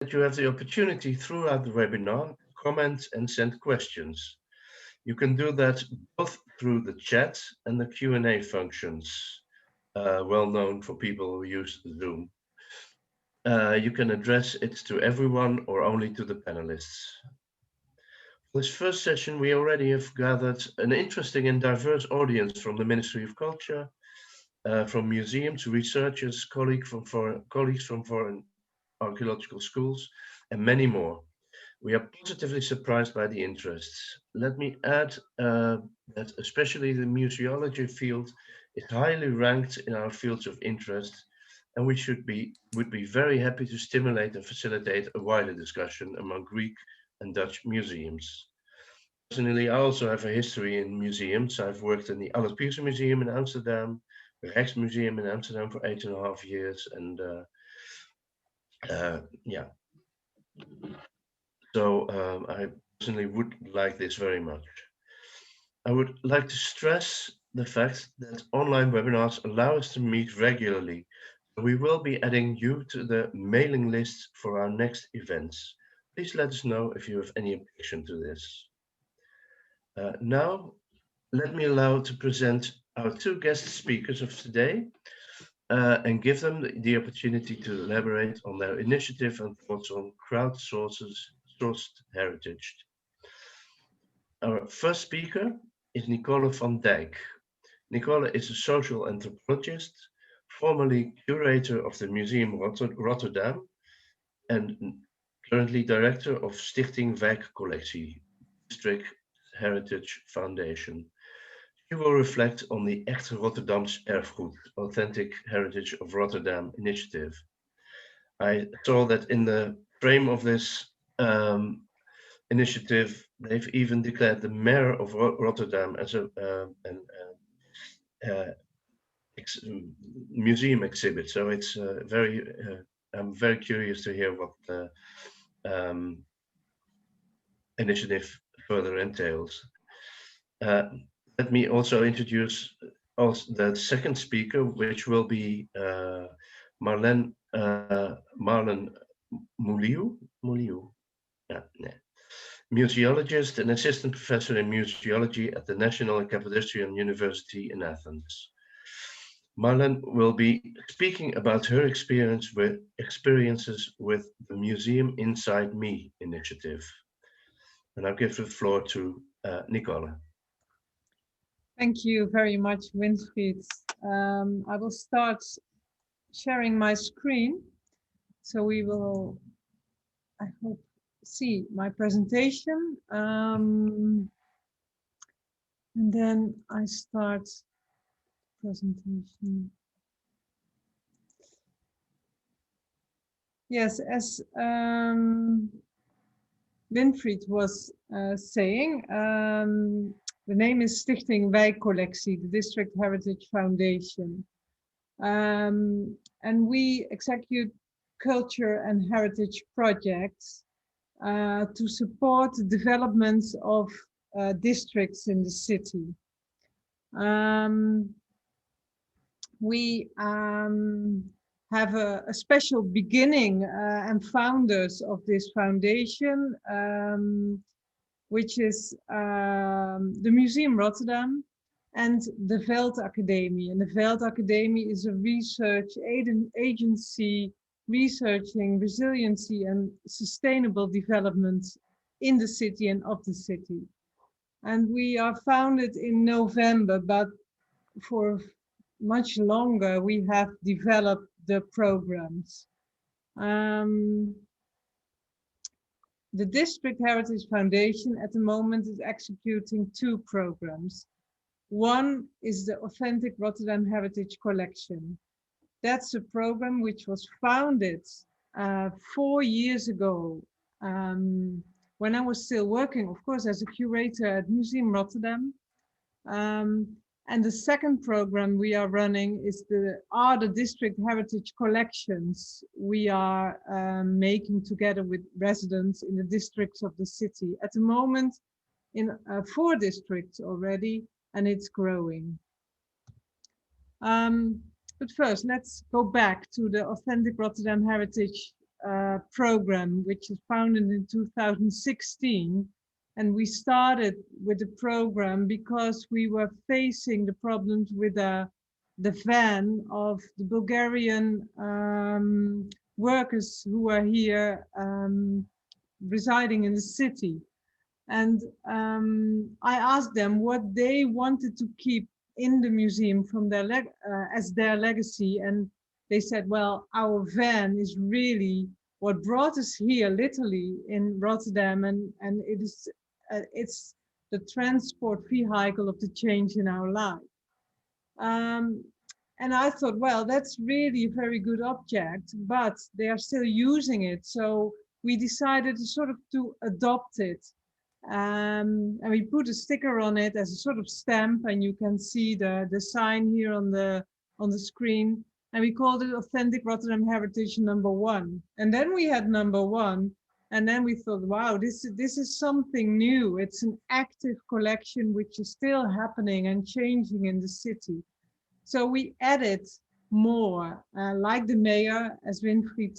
that you have the opportunity throughout the webinar to comment and send questions. You can do that both through the chat and the Q&A functions, well known for people who use Zoom. You can address it to everyone or only to the panelists. For this first session, we already have gathered an interesting and diverse audience from the Ministry of Culture, from museums, researchers, colleagues from foreign archaeological schools, and many more. We are positively surprised by the interests. Let me add that especially the museology field is highly ranked in our fields of interest, and we would be very happy to stimulate and facilitate a wider discussion among Greek and Dutch museums. Personally, I also have a history in museums. I've worked in the Alice Pierson Museum in Amsterdam, the Rijksmuseum in Amsterdam for 8.5 years, and yeah. So I personally would like this very much. I would like to stress the fact that online webinars allow us to meet regularly. We will be adding you to the mailing list for our next events. Please let us know if you have any objection to this. Now, let me allow to present our two guest speakers of today and give them the opportunity to elaborate on their initiative and thoughts on crowdsourced heritage. Our first speaker is Nicole Van Dijk. Nicole is a social anthropologist, formerly curator of the Museum Rotterdam, and currently director of Stichting Wijkcollectie, District Heritage Foundation. She will reflect on the Echt Rotterdams Erfgoed, Authentic Heritage of Rotterdam initiative. I saw that in the frame of this initiative, they've even declared the mayor of Rotterdam as a museum exhibit. So it's I'm very curious to hear what the initiative further entails. Let me also introduce the second speaker, which will be Marlen Mouliou. Yeah, museologist and assistant professor in museology at the National and Kapodistrian University in Athens. Marlen will be speaking about her experiences with the Museum Inside Me initiative. And I'll give the floor to Nicole. Thank you very much, Winfred. I will start sharing my screen. So we will, I hope, see my presentation. And then I start presentation. Yes, as Winfred was saying, the name is Stichting Wijkcollectie, the District Heritage Foundation. And we execute culture and heritage projects to support the development of districts in the city. We have a special beginning and founders of this foundation, which is the Museum Rotterdam and the Veld Academy. And the Veld Academy is a research agency researching resiliency and sustainable development in the city and of the city. And we are founded in November, but for much longer we have developed the programs. The District Heritage Foundation at the moment is executing two programs. One is the Authentic Rotterdam Heritage Collection. That's a program which was founded 4 years ago when I was still working, of course, as a curator at Museum Rotterdam. And the second program we are running is the District Heritage Collections we are making together with residents in the districts of the city. At the moment, in 4 districts already, and it's growing. But first, let's go back to the Authentic Rotterdam Heritage program, which was founded in 2016. And we started with the program because we were facing the problems with the van of the Bulgarian workers who are here residing in the city. And I asked them what they wanted to keep in the museum from their as their legacy. And they said, well, our van is really what brought us here, literally in Rotterdam, and it is it's the transport vehicle of the change in our life. And I thought, well, that's really a very good object, but they are still using it. So we decided to sort of to adopt it. And we put a sticker on it as a sort of stamp, and you can see the sign here on the screen. And we called it Authentic Rotterdam Heritage #1. And then we had #1. And then we thought, wow, this is something new. It's an active collection which is still happening and changing in the city. So we added more, like the mayor, as Winfred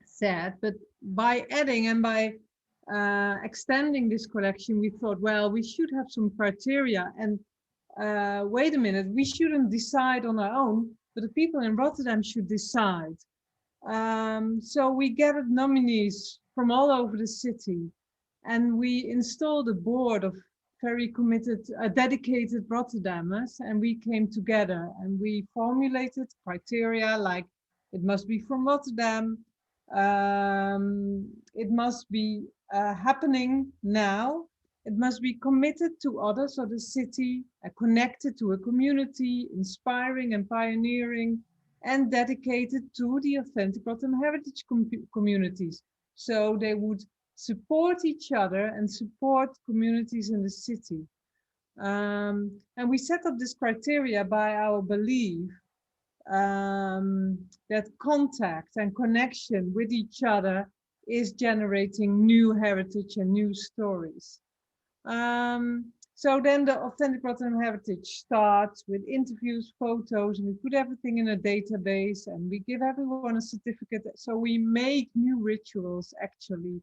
said. But by adding and by extending this collection, we thought, well, we should have some criteria. And wait a minute, we shouldn't decide on our own, but the people in Rotterdam should decide. So we gathered nominees from all over the city, and we installed a board of very committed, dedicated Rotterdammers, and we came together and we formulated criteria like it must be from Rotterdam, it must be happening now, it must be committed to others of the city, connected to a community, inspiring and pioneering, and dedicated to the authentic Rotterdam heritage communities. So they would support each other and support communities in the city. And we set up this criteria by our belief that contact and connection with each other is generating new heritage and new stories. So then the Authentic Rotterdam Heritage starts with interviews, photos, and we put everything in a database and we give everyone a certificate. So we make new rituals actually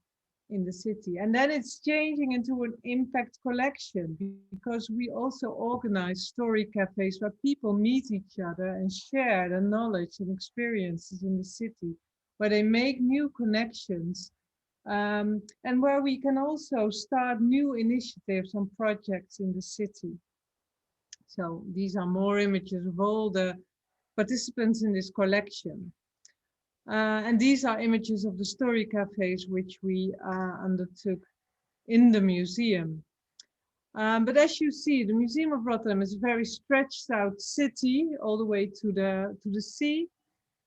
in the city. And then it's changing into an impact collection because we also organize story cafes where people meet each other and share their knowledge and experiences in the city, where they make new connections. And where we can also start new initiatives and projects in the city. So these are more images of all the participants in this collection. And these are images of the story cafes which we undertook in the museum. But as you see, the Museum of Rotterdam is a very stretched out city all the way to the sea.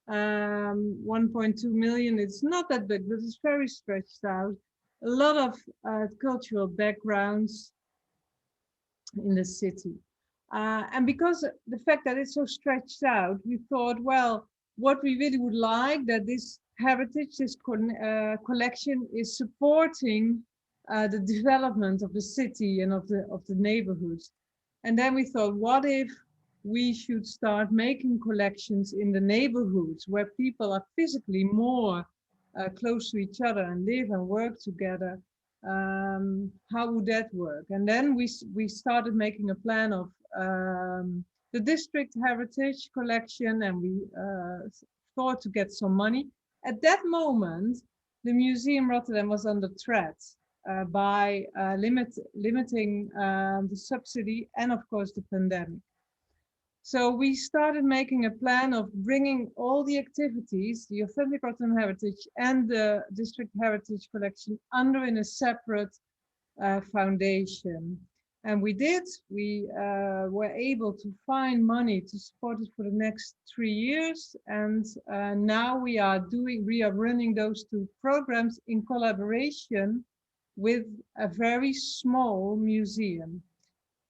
1.2 million, it's not that big, but it's very stretched out. A lot of cultural backgrounds in the city. And because the fact that it's so stretched out, we thought, well, what we really would like that this heritage, this collection is supporting the development of the city and of the neighborhoods. And then we thought, what if we should start making collections in the neighborhoods where people are physically more close to each other and live and work together? How would that work? And then we started making a plan of the district heritage collection, and we thought to get some money. At that moment, the Museum Rotterdam was under threat by limiting the subsidy and of course the pandemic. So we started making a plan of bringing all the activities, the Authentic Rotterdam Heritage and the District Heritage Collection under in a separate foundation. And we did, we were able to find money to support it for the next 3 years. And now we are running those two programs in collaboration with a very small museum.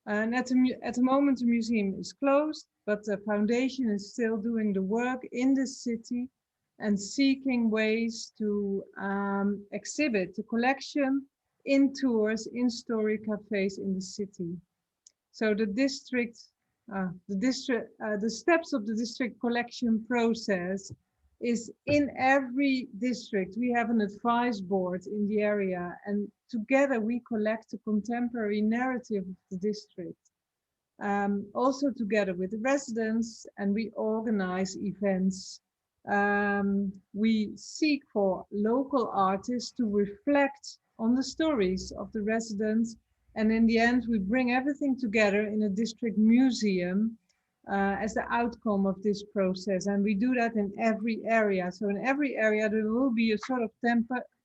And at the moment, the museum is closed, but the foundation is still doing the work in the city and seeking ways to exhibit the collection in tours, in story cafes in the city. So the steps of the district collection process is in every district, we have an advice board in the area, and together we collect the contemporary narrative of the district. Also together with the residents, and we organize events. We seek for local artists to reflect on the stories of the residents, and in the end we bring everything together in a district museum as the outcome of this process. And we do that in every area. So in every area there will be a sort of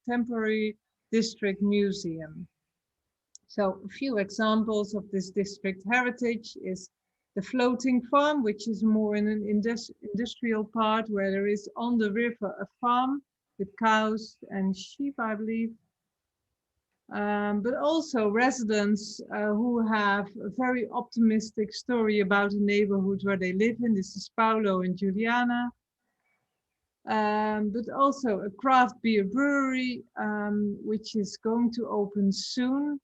temporary district museum. So a few examples of this district heritage is the floating farm, which is more in an industrial part where there is on the river a farm with cows and sheep, I believe. But also residents who have a very optimistic story about the neighborhood where they live in. This is Paulo and Juliana. But also a craft beer brewery, which is going to open soon.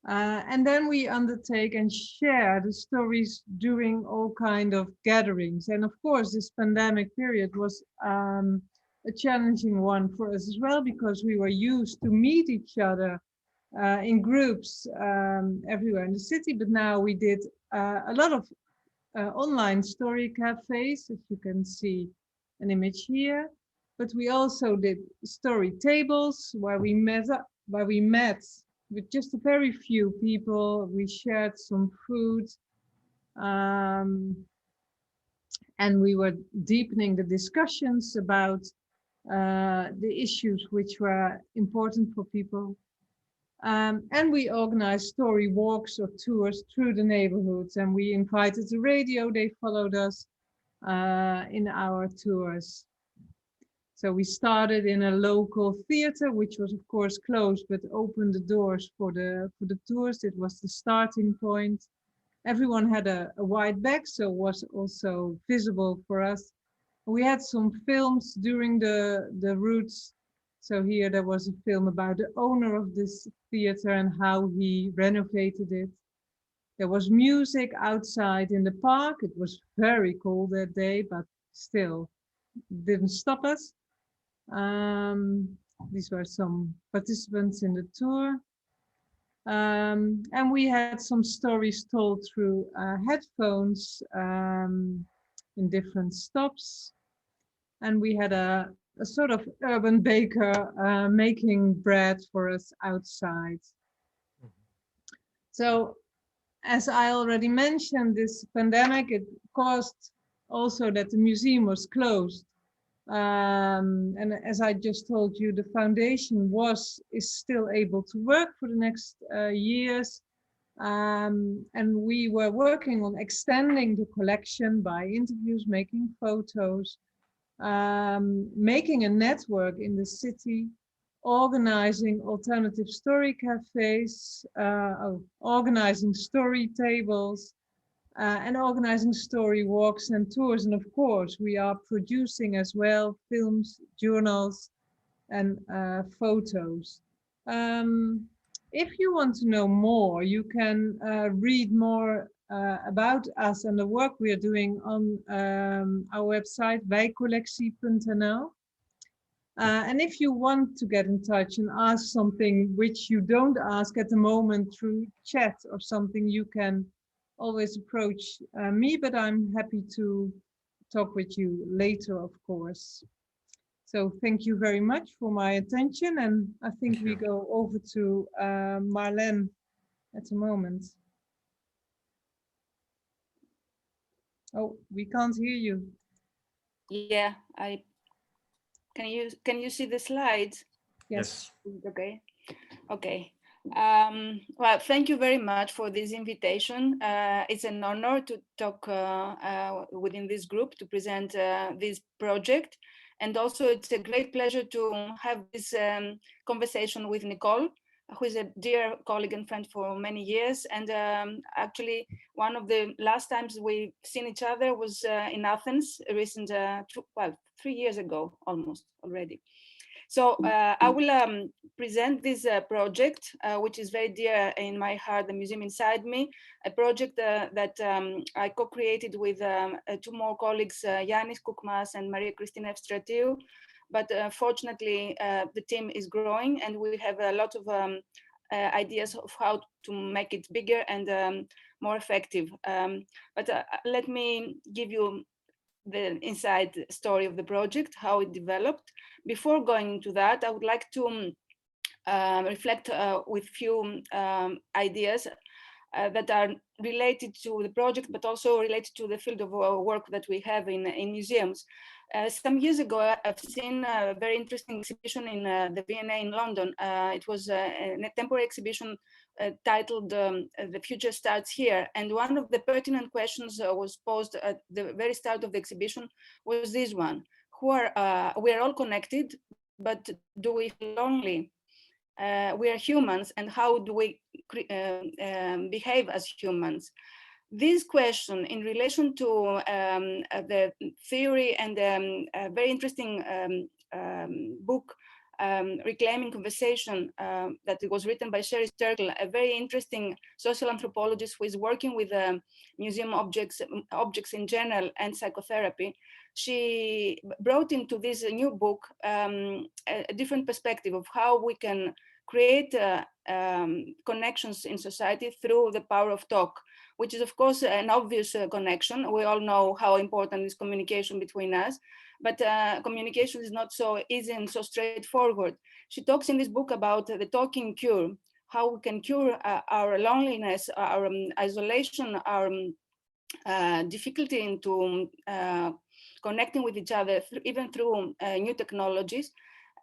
And then we undertake and share the stories during all kind of gatherings. And of course, this pandemic period was a challenging one for us as well, because we were used to meet each other in groups everywhere in the city. But now we did a lot of online story cafes, as you can see an image here. But we also did story tables where we met with just a very few people. We shared some food, and we were deepening the discussions about the issues which were important for people. And we organized story walks or tours through the neighborhoods, and we invited the radio. They followed us in our tours. So we started in a local theater, which was of course closed, but opened the doors for the tours. It was the starting point. Everyone had a white bag, so it was also visible for us. We had some films during the routes. So here there was a film about the owner of this theater and how he renovated it. There was music outside in the park. It was very cold that day, but still didn't stop us. These were some participants in the tour. And we had some stories told through headphones in different stops. And we had a sort of urban baker making bread for us outside. So as I already mentioned, this pandemic, it caused also that the museum was closed. And as I just told you, the foundation is still able to work for the next years. And we were working on extending the collection by interviews, making photos, making a network in the city, organizing alternative story cafes, organizing story tables, and organizing story walks and tours. And of course, we are producing as well films, journals, and photos. If you want to know more, you can read more about us and the work we are doing on our website, Wijkcollectie.nl. And if you want to get in touch and ask something which you don't ask at the moment through chat or something, you can always approach me, but I'm happy to talk with you later, of course. So thank you very much for my attention, and I think we go over to Marlen at the moment. Oh, we can't hear you. Yeah, can you see the slides? Yes. Okay. Okay. Well, thank you very much for this invitation. It's an honor to talk within this group to present this project. And also it's a great pleasure to have this conversation with Nicole, who is a dear colleague and friend for many years. And actually, one of the last times we've seen each other was in Athens, recent, 3 years ago, almost already. So I will present this project, which is very dear in my heart, the Museum Inside Me, a project that I co-created with 2 more colleagues, Yannis Koukmas and Maria Cristina Evstratiu. But fortunately, the team is growing and we have a lot of ideas of how to make it bigger and more effective. But let me give you the inside story of the project, how it developed. Before going into that, I would like to reflect with few ideas that are related to the project, but also related to the field of work that we have in museums. Some years ago, I've seen a very interesting exhibition in the V&A in London. It was a temporary exhibition titled The Future Starts Here. And one of the pertinent questions was posed at the very start of the exhibition was this one: we are all connected, but do we feel lonely? We are humans, and how do we behave as humans? This question, in relation to the theory and a very interesting book, Reclaiming Conversation, that was written by Sherry Sterkel, a very interesting social anthropologist who is working with museum objects in general and psychotherapy. She brought into this new book a different perspective of how we can create connections in society through the power of talk, which is of course an obvious connection. We all know how important is communication between us, but communication is not so easy and so straightforward. She talks in this book about the talking cure, how we can cure our loneliness, our isolation, our difficulty into connecting with each other, even through new technologies.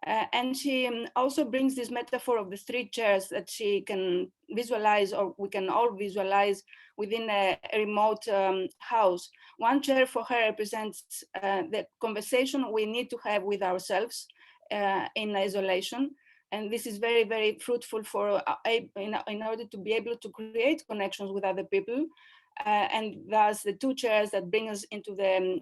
And she also brings this metaphor of the 3 chairs that she can visualize, or we can all visualize within a remote house. One chair for her represents the conversation we need to have with ourselves in isolation. And this is very, very fruitful for in order to be able to create connections with other people. And thus the 2 chairs that bring us into the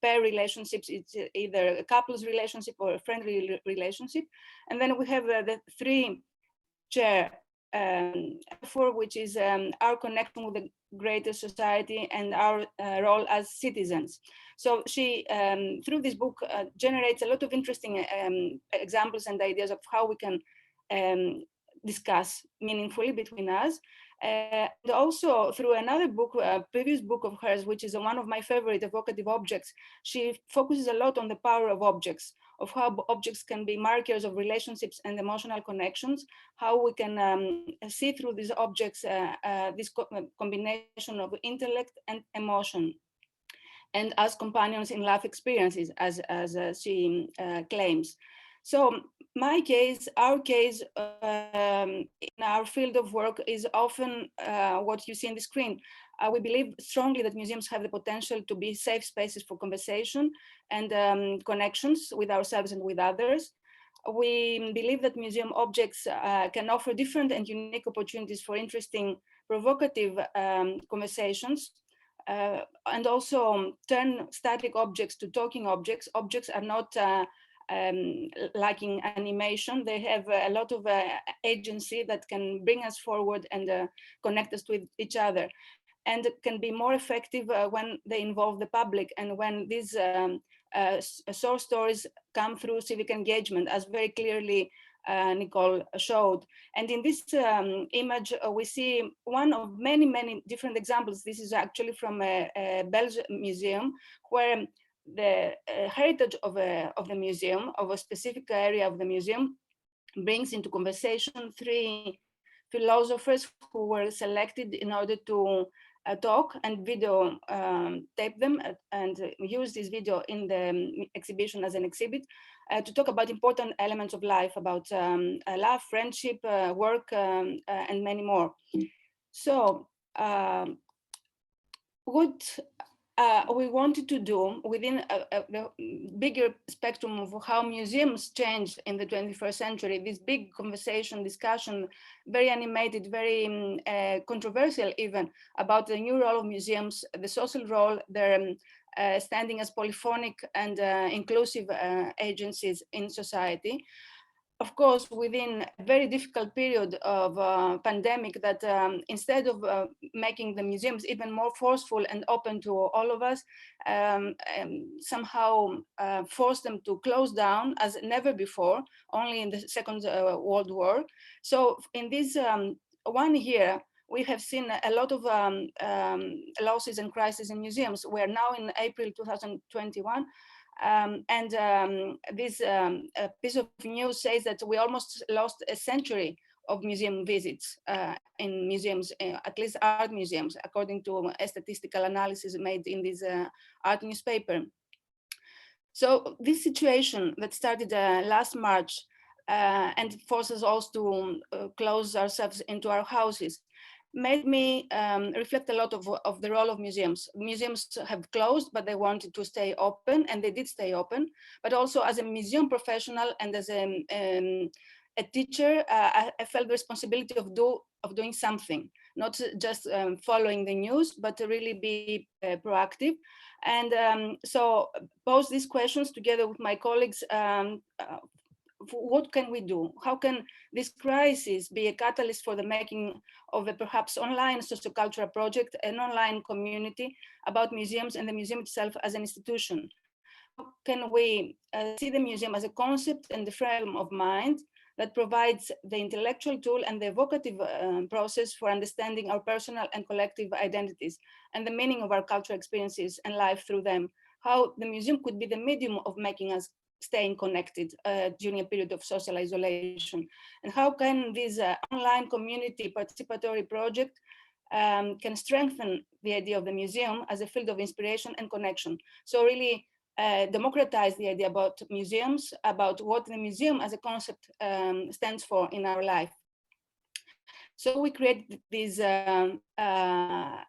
pair relationships, it's either a couple's relationship or a friendly relationship. And then we have the 3 chair for which is our connection with the greater society and our role as citizens. So she, through this book, generates a lot of interesting examples and ideas of how we can discuss meaningfully between us. And also through another book, a previous book of hers, which is one of my favorite, Evocative Objects, she focuses a lot on the power of objects, of how objects can be markers of relationships and emotional connections, how we can see through these objects this combination of intellect and emotion, and as companions in life experiences, as she claims. So my case, our case in our field of work is often what you see on the screen. We believe strongly that museums have the potential to be safe spaces for conversation and connections with ourselves and with others. We believe that museum objects can offer different and unique opportunities for interesting, provocative conversations, and also turn static objects to talking objects. Objects are not lacking animation. They have a lot of agency that can bring us forward and connect us with each other, and can be more effective when they involve the public and when these source stories come through civic engagement, as very clearly Nicole showed. And in this image, we see one of many, many different examples. This is actually from a Belgian museum, where the heritage of the museum, of a specific area of the museum, brings into conversation 3 philosophers who were selected in order to talk and video tape them and use this video in the exhibition as an exhibit to talk about important elements of life, about love, friendship, work, and many more. So what we wanted to do within the bigger spectrum of how museums change in the 21st century, this big conversation, discussion, very animated, very controversial even, about the new role of museums, the social role, their standing as polyphonic and inclusive agencies in society. Of course, within a very difficult period of pandemic, that instead of making the museums even more forceful and open to all of us, somehow forced them to close down as never before, only in the Second World War. So in this 1 year, we have seen a lot of losses and crises in museums. We are now in April 2021. This piece of news says that we almost lost a century of museum visits in museums, at least art museums, according to a statistical analysis made in this art newspaper. So this situation that started last March and forces us to close ourselves into our houses made me reflect a lot of the role of museums. Museums have closed, but they wanted to stay open, and they did stay open. But also as a museum professional and as a teacher, I felt the responsibility of doing something, not just following the news, but to really be proactive. And so pose these questions together with my colleagues. What can we do? How can this crisis be a catalyst for the making of a perhaps online sociocultural project, an online community about museums and the museum itself as an institution? How can we see the museum as a concept and the frame of mind that provides the intellectual tool and the evocative process for understanding our personal and collective identities and the meaning of our cultural experiences and life through them? How the museum could be the medium of making us staying connected during a period of social isolation, and how can this online community participatory project can strengthen the idea of the museum as a field of inspiration and connection. So really democratize the idea about museums, about what the museum as a concept stands for in our life. So we created this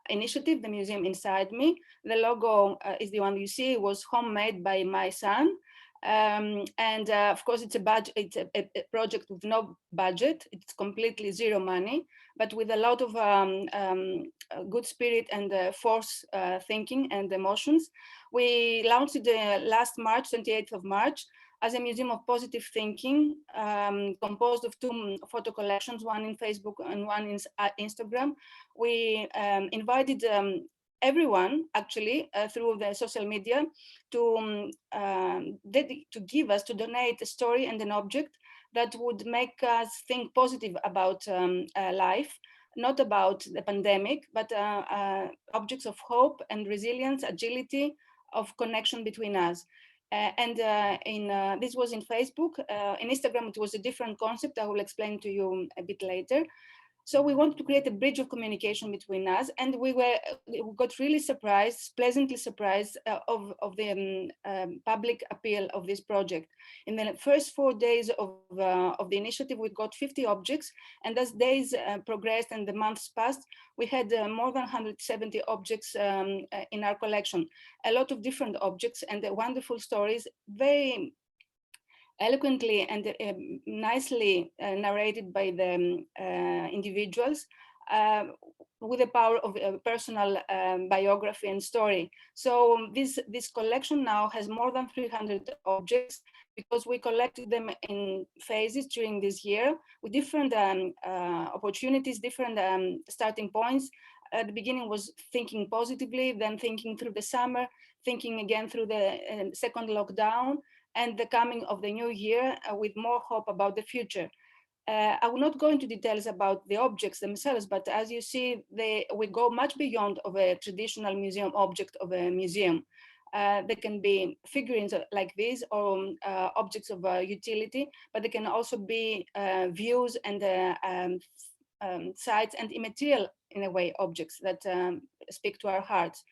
initiative, the Museum Inside Me. The logo is the one you see. It was homemade by my son. Of course, it's a project with no budget. It's completely zero money, but with a lot of good spirit and force thinking and emotions. We launched it last March, 28th of March, as a museum of positive thinking, composed of 2 photo collections, one in Facebook and one in Instagram. We invited everyone actually through the social media to donate a story and an object that would make us think positive about life, not about the pandemic, but objects of hope and resilience, agility, of connection between us. This was in Facebook. In Instagram, it was a different concept. I will explain to you a bit later. So we wanted to create a bridge of communication between us, and we got really surprised, pleasantly surprised of the public appeal of this project. In the first 4 days of the initiative, we got 50 objects, and as days progressed and the months passed, we had more than 170 objects in our collection. A lot of different objects and wonderful stories, very eloquently and nicely narrated by the individuals with the power of personal biography and story. So this collection now has more than 300 objects, because we collected them in phases during this year with different opportunities, different starting points. At the beginning was thinking positively, then thinking through the summer, thinking again through the second lockdown, and the coming of the new year with more hope about the future. I will not go into details about the objects themselves, but as you see, we go much beyond of a traditional museum object of a museum. They can be figurines like these, or objects of utility, but they can also be views and sites and immaterial, in a way, objects that speak to our hearts.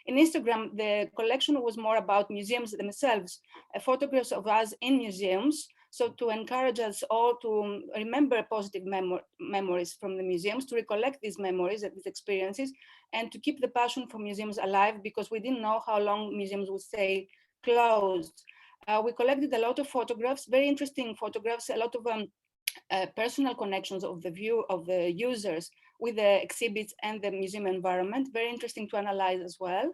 In Instagram, the collection was more about museums themselves, photographs of us in museums. So to encourage us all to remember positive memories from the museums, to recollect these memories, these experiences, and to keep the passion for museums alive, because we didn't know how long museums would stay closed. We collected a lot of photographs, very interesting photographs, a lot of personal connections of the users with the exhibits and the museum environment, very interesting to analyze as well.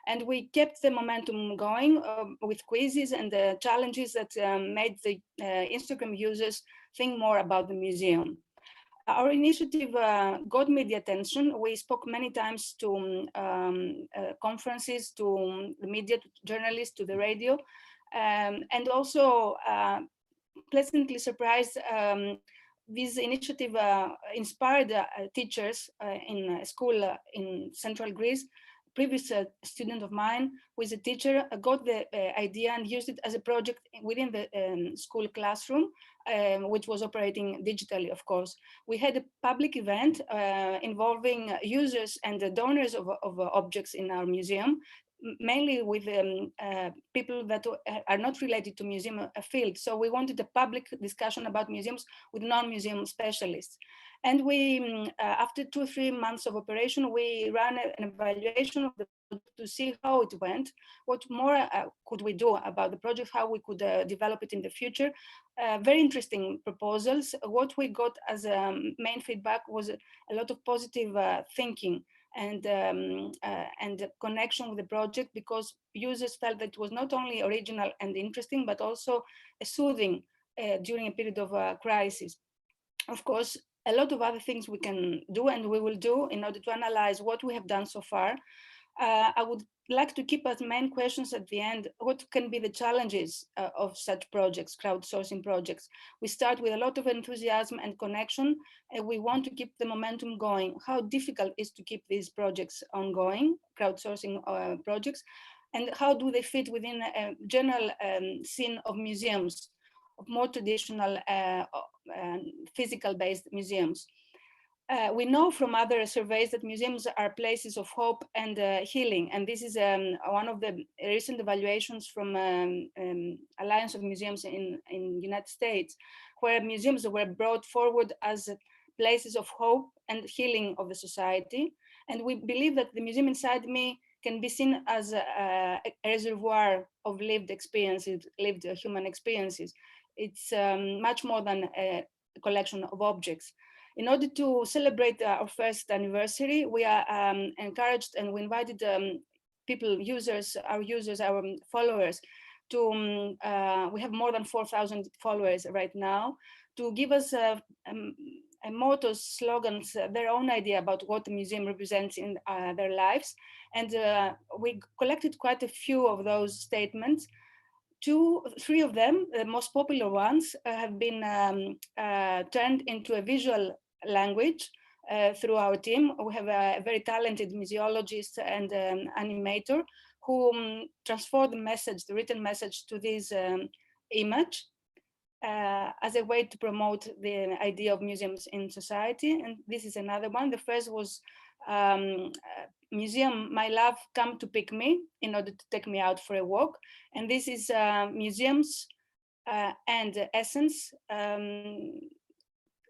And we kept the momentum going with quizzes and the challenges that made the Instagram users think more about the museum. Our initiative got media attention. We spoke many times to conferences, to the media, to journalists, to the radio, and also pleasantly surprised. This initiative inspired teachers in a school in central Greece. Previous student of mine who is a teacher got the idea and used it as a project within the school classroom, which was operating digitally, of course. We had a public event involving users and the donors of objects in our museum, mainly with people that are not related to museum field. So we wanted a public discussion about museums with non-museum specialists. And we, after 2 or 3 months of operation, we ran an evaluation of the project to see how it went, what more could we do about the project, how we could develop it in the future. Very interesting proposals. What we got as main feedback was a lot of positive thinking and connection with the project, because users felt that it was not only original and interesting, but also soothing during a period of crisis. Of course, a lot of other things we can do and we will do in order to analyze what we have done so far. I would like to keep as main questions at the end. What can be the challenges of such projects, crowdsourcing projects? We start with a lot of enthusiasm and connection, and we want to keep the momentum going. How difficult is to keep these projects ongoing, crowdsourcing projects, and how do they fit within a general scene of museums, of more traditional physical-based museums? We know from other surveys that museums are places of hope and healing. And this is one of the recent evaluations from Alliance of Museums in United States, where museums were brought forward as places of hope and healing of the society. And we believe that the museum inside me can be seen as a reservoir of lived experiences, lived human experiences. It's much more than a collection of objects. In order to celebrate our first anniversary, we are encouraged and we invited people, our followers, to, we have more than 4,000 followers right now, to give us mottos, slogans, their own idea about what the museum represents in their lives. And we collected quite a few of those statements. 2 or 3 of them, the most popular ones, have been turned into a visual language through our team. We have a very talented museologist and animator who transform the message, the written message, to this image as a way to promote the idea of museums in society. And this is another one. The first was museum, my love, come to pick me in order to take me out for a walk. And this is museums and essence.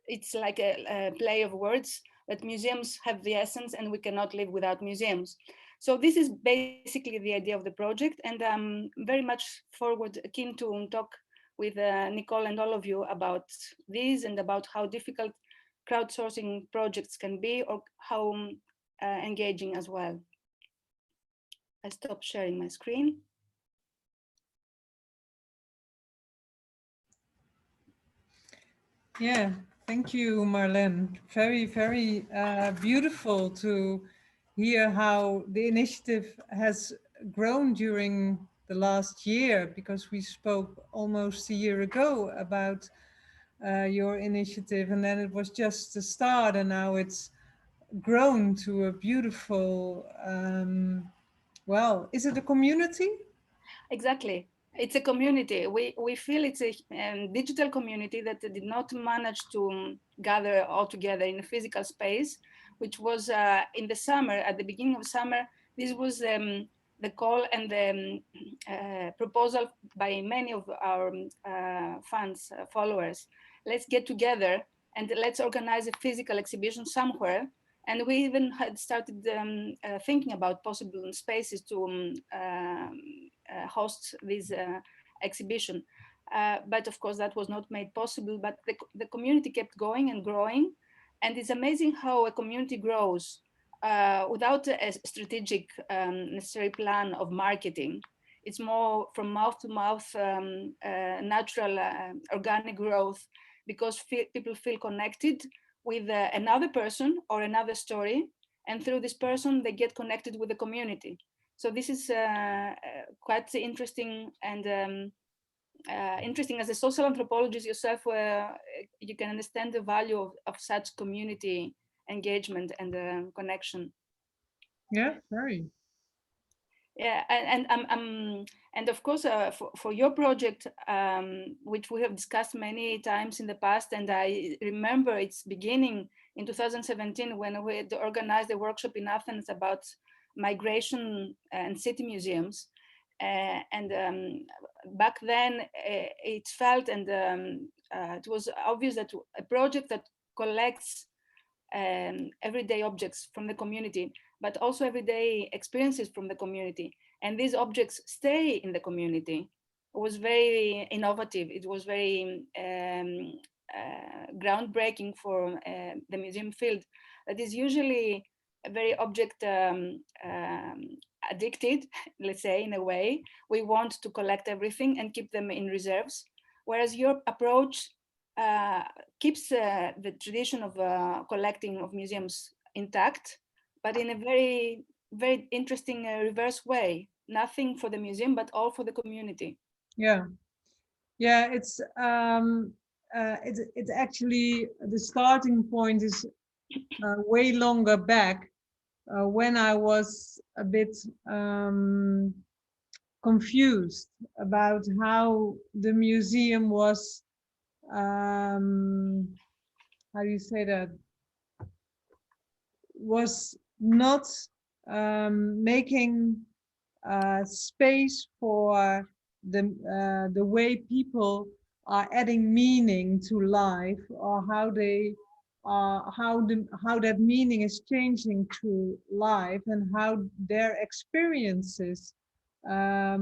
It's like a play of words, that museums have the essence and we cannot live without museums. So this is basically the idea of the project. And I'm very much keen to talk with Nicole and all of you about this and about how difficult crowdsourcing projects can be, or how engaging as well. I stop sharing my screen. Yeah, thank you, Marlen. Very, very beautiful to hear how the initiative has grown during the last year, because we spoke almost a year ago about your initiative, and then it was just the start, and now it's grown to a beautiful, well, is it a community? Exactly. It's a community. We feel it's a digital community that did not manage to gather all together in a physical space, which was in the summer, at the beginning of summer. This was the the call and the proposal by many of our fans, followers. Let's get together and let's organize a physical exhibition somewhere. And we even had started thinking about possible spaces to host this exhibition. But of course, that was not made possible. But the community kept going and growing. And it's amazing how a community grows without a strategic necessary plan of marketing. It's more from mouth to mouth, natural, organic growth, because people feel connected with another person or another story. And through this person, they get connected with the community. So this is quite interesting, and interesting as a social anthropologist yourself, you can understand the value of such community engagement and connection. Yeah, very. Yeah, and of course, for your project, which we have discussed many times in the past, and I remember its beginning in 2017 when we had organized a workshop in Athens about migration and city museums. Back then, it felt and it was obvious that a project that collects everyday objects from the community, but also everyday experiences from the community, and these objects stay in the community, was very innovative. It was very groundbreaking for the museum field, that is usually a very object addicted, let's say, in a way. We want to collect everything and keep them in reserves, whereas your approach keeps the tradition of collecting of museums intact, but in a very, very interesting reverse way. Nothing for the museum, but all for the community. Yeah, yeah. It's actually, the starting point is way longer back, when I was a bit confused about how the museum was, how do you say that, was not making space for the way people are adding meaning to life, or how they how that meaning is changing through life, and how their experiences are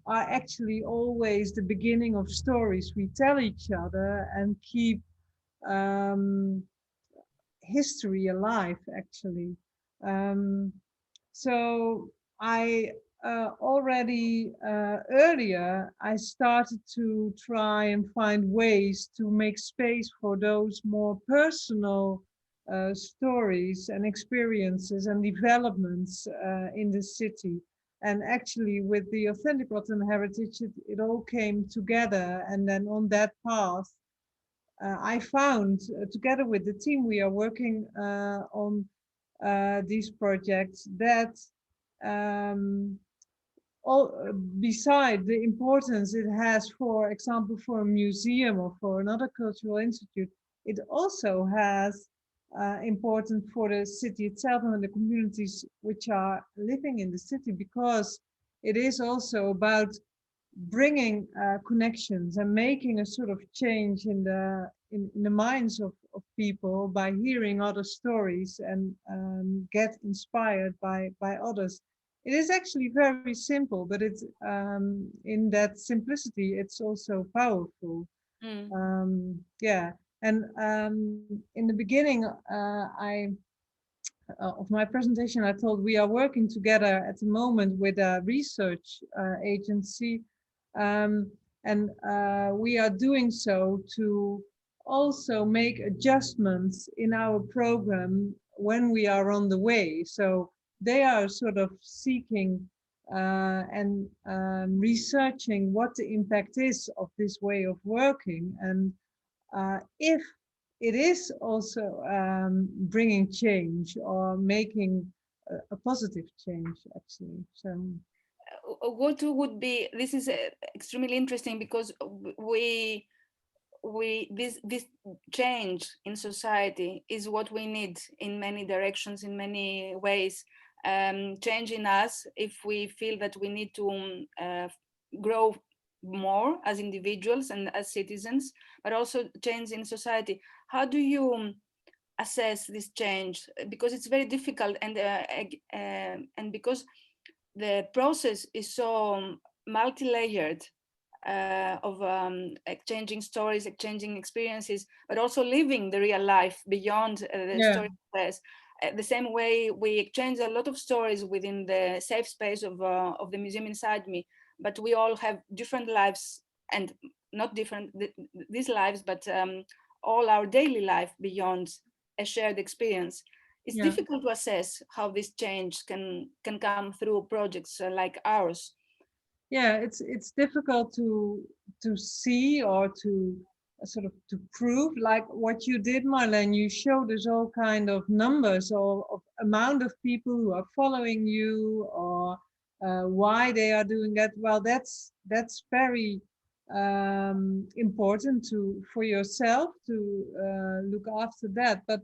actually always the beginning of stories we tell each other and keep history alive, actually. So I already earlier, I started to try and find ways to make space for those more personal stories and experiences and developments in the city. And actually, with the Authentic Rotterdam Heritage, it all came together. And then on that path, I found, together with the team we are working on these projects, that beside the importance it has, for example, for a museum or for another cultural institute, it also has important for the city itself and the communities which are living in the city, because it is also about bringing connections and making a sort of change in the minds of people by hearing other stories and get inspired by others. It is actually very simple, but it's in that simplicity, it's also powerful. Yeah, and in the beginning, of my presentation, I told we are working together at the moment with a research agency, and we are doing so to also make adjustments in our program when we are on the way. So they are sort of seeking and researching what the impact is of this way of working, and if it is also bringing change or making a positive change, actually. So what would be, this is extremely interesting, because this change in society is what we need in many directions, in many ways. change in us if we feel that we need to grow more as individuals and as citizens, but also change in society. How do you assess this change? Because it's very difficult, and because the process is so multi-layered, of exchanging stories, exchanging experiences, but also living the real life beyond the story space. The same way we exchange a lot of stories within the safe space of the museum inside me, but we all have different lives, and not different these lives, but all our daily life beyond a shared experience. It's difficult to assess how this change can come through projects like ours. Yeah, it's difficult to see or to sort of to prove, like what you did, Marlen. You showed us all kind of numbers or of amount of people who are following you, or why they are doing that. Well, that's very important for yourself to look after that. But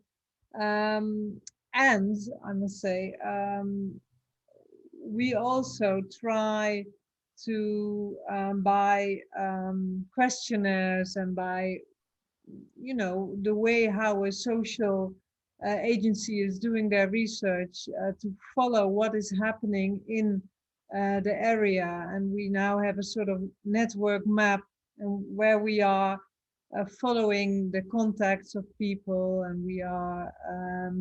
and I must say, we also try to by questionnaires and by the way how a social agency is doing their research to follow what is happening in the area. And we now have a sort of network map where we are following the contacts of people, and we are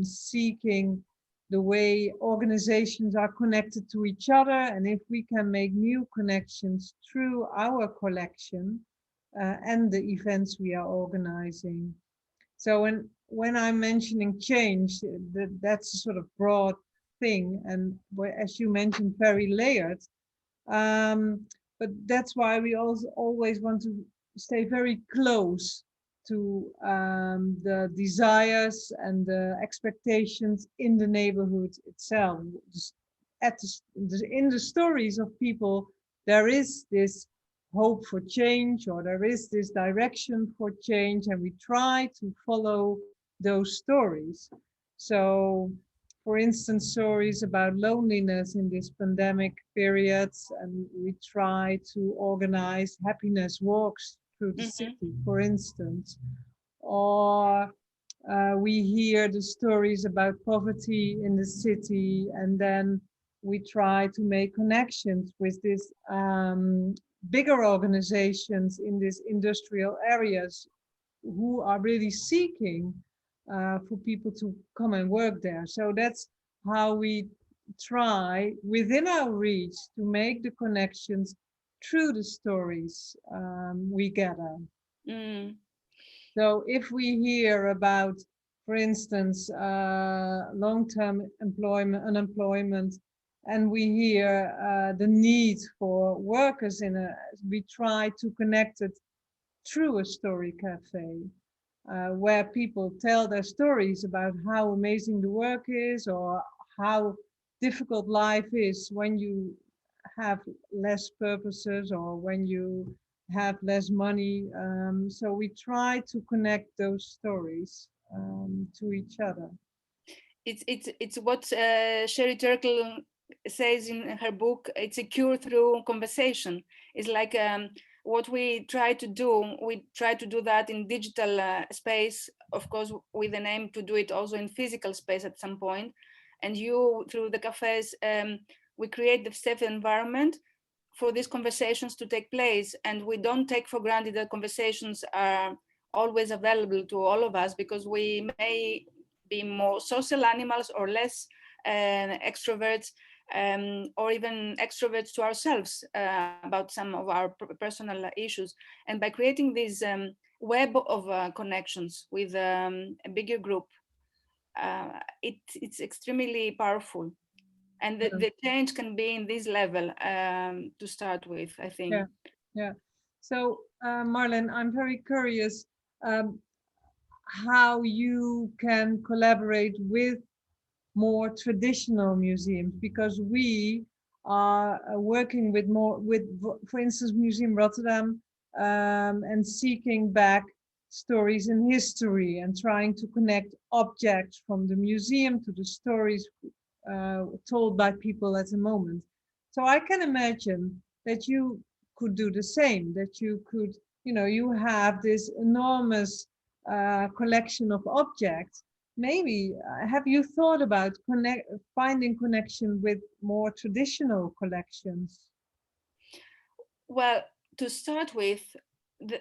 seeking the way organizations are connected to each other, and if we can make new connections through our collection and the events we are organizing. So when I'm mentioning change, that's a sort of broad thing, and as you mentioned, very layered. But that's why we also always want to stay very close to the desires and the expectations in the neighborhood itself. In the stories of people, there is this hope for change, or there is this direction for change, and we try to follow those stories. So, for instance, stories about loneliness in this pandemic period, and we try to organize happiness walks through the city, for instance. Or we hear the stories about poverty in the city, and then we try to make connections with these bigger organizations in these industrial areas who are really seeking for people to come and work there. So that's how we try within our reach to make the connections through the stories we gather. So if we hear about, for instance, long-term unemployment, and we hear the need for workers we try to connect it through a story cafe, where people tell their stories about how amazing the work is, or how difficult life is when you have less purposes, or when you have less money. So we try to connect those stories to each other. It's what Sherry Turkle says in her book. It's a cure through conversation. It's like what we try to do. We try to do that in digital space, of course, with an aim to do it also in physical space at some point. And you, through the cafes, we create the safe environment for these conversations to take place. And we don't take for granted that conversations are always available to all of us, because we may be more social animals or less extroverts, or even extroverts to ourselves about some of our personal issues. And by creating this web of connections with a bigger group, it's extremely powerful. And the change can be in this level to start with, I think. Yeah. So, Marlen, I'm very curious how you can collaborate with more traditional museums, because we are working with for instance, Museum Rotterdam, and seeking back stories in history and trying to connect objects from the museum to the stories told by people at the moment. So I can imagine that you could do the same, that you could, you have this enormous collection of objects. Maybe have you thought about finding connection with more traditional collections? Well, to start with,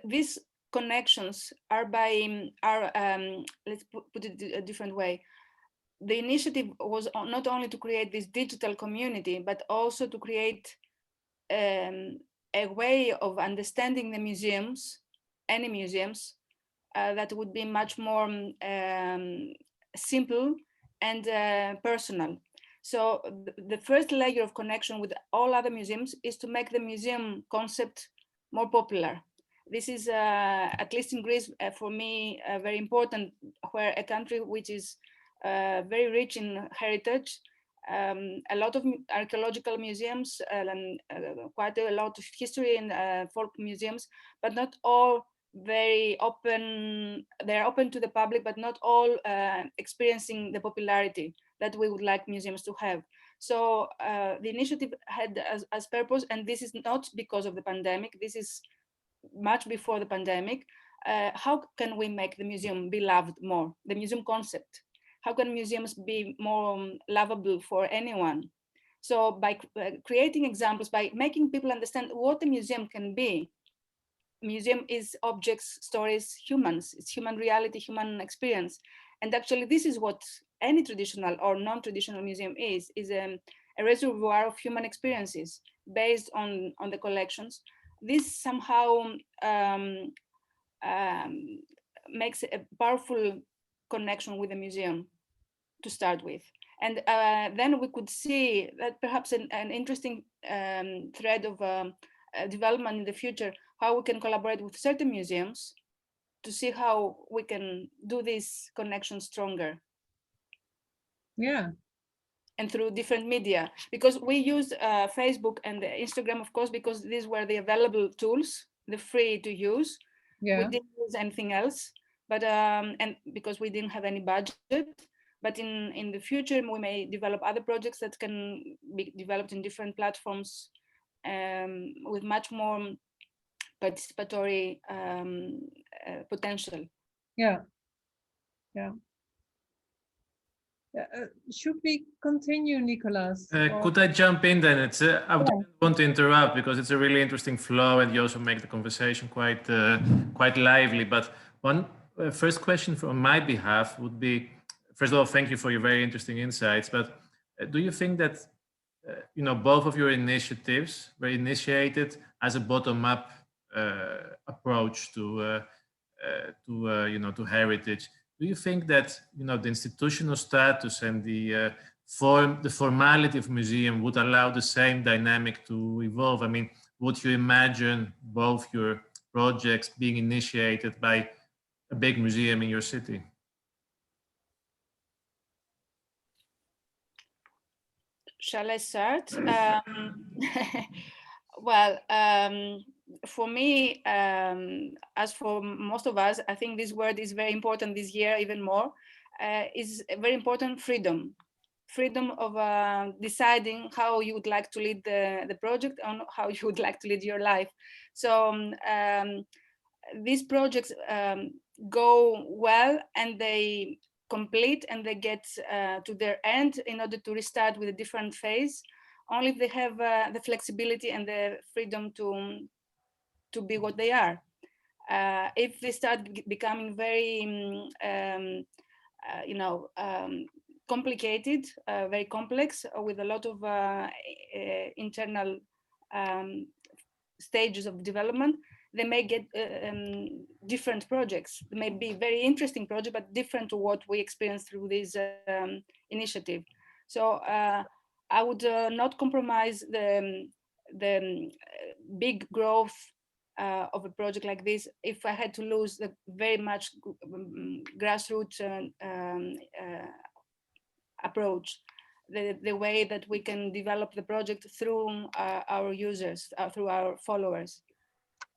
these connections are let's put it a different way. The initiative was not only to create this digital community, but also to create a way of understanding the museums, any museums, that would be much more simple and personal. So the first layer of connection with all other museums is to make the museum concept more popular. This is, at least in Greece, for me, very important, where a country which is very rich in heritage, a lot of archaeological museums, quite a lot of history and folk museums, but not all very open. They're open to the public, but not all experiencing the popularity that we would like museums to have. So the initiative had as purpose, and this is not because of the pandemic, this is much before the pandemic, how can we make the museum be loved more, the museum concept? How can museums be more lovable for anyone? So by creating examples, by making people understand what a museum can be. Museum is objects, stories, humans. It's human reality, human experience. And actually this is what any traditional or non-traditional museum is a reservoir of human experiences based on the collections. This somehow makes a powerful connection with the museum to start with. And then we could see that perhaps an interesting thread of development in the future, how we can collaborate with certain museums to see how we can do this connection stronger. Yeah. And through different media, because we use Facebook and Instagram, of course, because these were the available tools, the free to use. Yeah. We didn't use anything else, but and because we didn't have any budget. But in the future, we may develop other projects that can be developed in different platforms with much more participatory potential. Yeah. Yeah. Should we continue, Nicolas? Could I jump in then? It's I don't want to interrupt because it's a really interesting flow, and you also make the conversation quite quite lively. But one first question on my behalf would be, first of all, thank you for your very interesting insights. But do you think that both of your initiatives were initiated as a bottom-up approach to heritage? Do you think that the institutional status and the formality of museum would allow the same dynamic to evolve? I mean, would you imagine both your projects being initiated by a big museum in your city? Shall I start? Well, for me, as for most of us, I think this word is very important this year, even more, is very important: freedom. Freedom of deciding how you would like to lead the project and how you would like to lead your life. So these projects go well and they complete and they get to their end in order to restart with a different phase, only if they have the flexibility and the freedom to be what they are. If they start becoming very, complicated, very complex, with a lot of internal stages of development, they may get different projects. They may be very interesting projects, but different to what we experience through this initiative. So I would not compromise the big growth of a project like this if I had to lose the very much grassroots approach, the way that we can develop the project through our users, through our followers.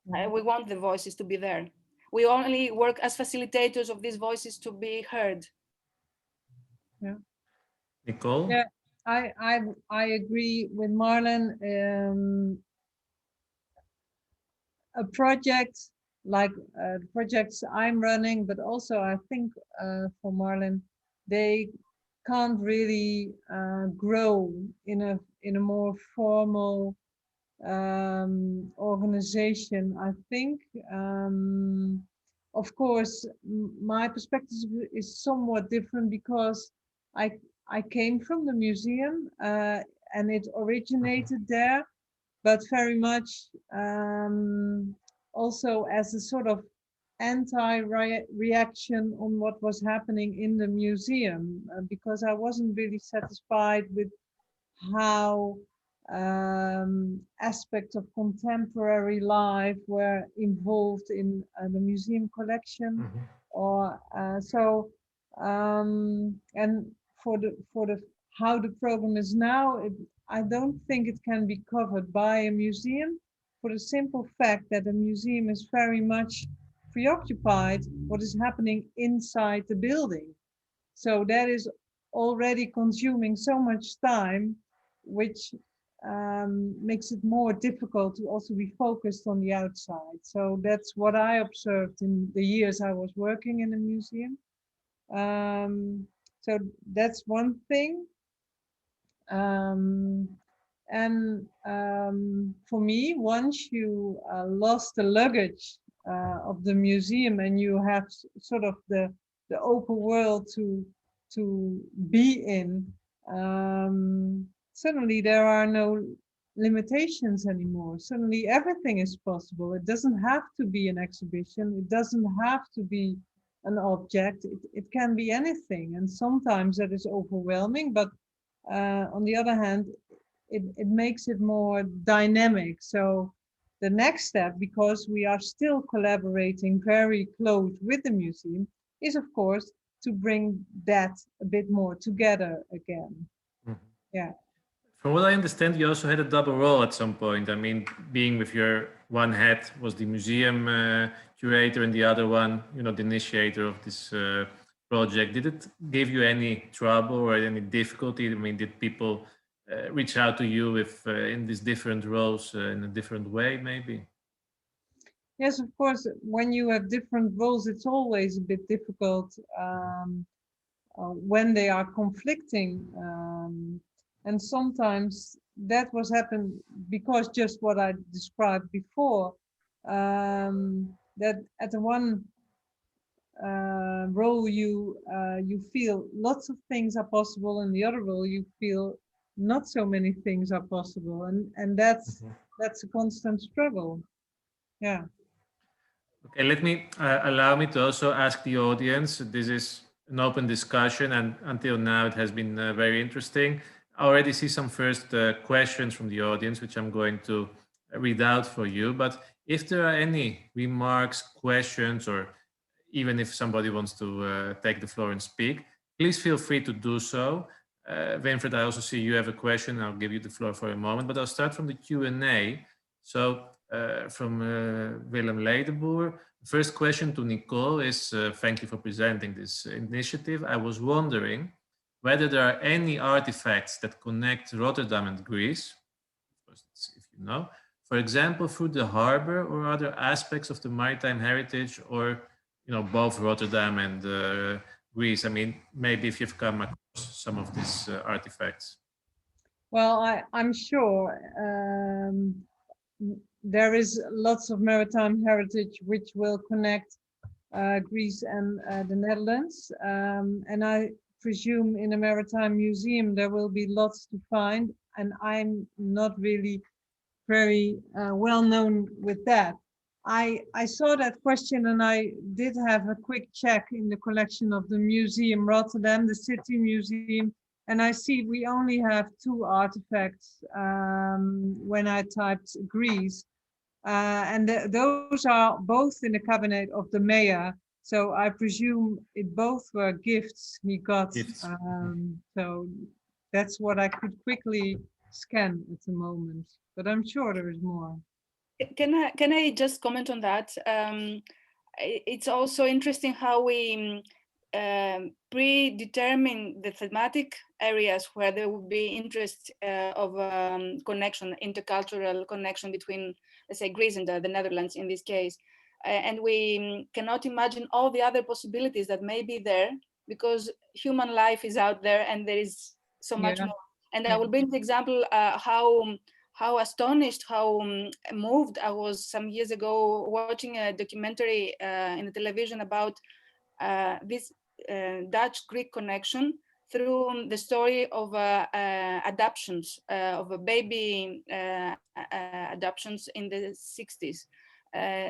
We want the voices to be there. We only work as facilitators of these voices to be heard. Yeah. Nicole? Yeah. I agree with Marlen. A project like the projects I'm running, but also I think for Marlen, they can't really grow in a more formal organization. I think, of course, my perspective is somewhat different because I came from the museum and it originated there, but very much also as a sort of anti-reaction on what was happening in the museum, because I wasn't really satisfied with how aspects of contemporary life were involved in the museum collection, or and for the how the program is now, I don't think it can be covered by a museum, for the simple fact that a museum is very much preoccupied what is happening inside the building. So that is already consuming so much time, which makes it more difficult to also be focused on the outside. So that's what I observed in the years I was working in a museum. So that's one thing. For me, once you lost the luggage of the museum and you have sort of the open world to be in, suddenly there are no limitations anymore. Suddenly everything is possible. It doesn't have to be an exhibition. It doesn't have to be an object. It can be anything. And sometimes that is overwhelming, but on the other hand, it makes it more dynamic. So the next step, because we are still collaborating very close with the museum, is of course to bring that a bit more together again. Yeah. From what I understand, you also had a double role at some point. I mean, being with your one hat was the museum curator, and the other one, the initiator of this project. Did it give you any trouble or any difficulty? I mean, did people reach out to you with in these different roles in a different way, maybe? Yes, of course. When you have different roles, it's always a bit difficult when they are conflicting. And sometimes that was happened because just what I described before, that at the one role you feel lots of things are possible, and the other role you feel not so many things are possible, and that's a constant struggle. Yeah. Okay, let me allow me to also ask the audience. This is an open discussion, and until now it has been very interesting. I already see some first questions from the audience, which I'm going to read out for you. But if there are any remarks, questions, or even if somebody wants to take the floor and speak, please feel free to do so. Winfred, I also see you have a question. I'll give you the floor for a moment, but I'll start from the Q&A. So from Willem Leideboer. First question to Nicole is, thank you for presenting this initiative. I was wondering whether there are any artifacts that connect Rotterdam and Greece, if you know, for example, through the harbor or other aspects of the maritime heritage, or both Rotterdam and Greece. I mean, maybe if you've come across some of these artifacts. Well, I'm sure there is lots of maritime heritage which will connect Greece and the Netherlands. And I presume in a maritime museum there will be lots to find, and I'm not really very well known with that. I saw that question and I did have a quick check in the collection of the Museum Rotterdam, the City Museum, and I see we only have 2 artifacts when I typed Greece. And those are both in the cabinet of the mayor. So I presume it both were gifts he got. So that's what I could quickly scan at the moment, but I'm sure there is more. Can I just comment on that? It's also interesting how we predetermine the thematic areas where there would be interest of connection, intercultural connection between, let's say, Greece and the Netherlands in this case. And we cannot imagine all the other possibilities that may be there, because human life is out there and there is so much more. And I will bring the example how astonished, how moved I was some years ago watching a documentary in the television about this Dutch-Greek connection through the story of adoptions, of a baby adoptions in the 60s.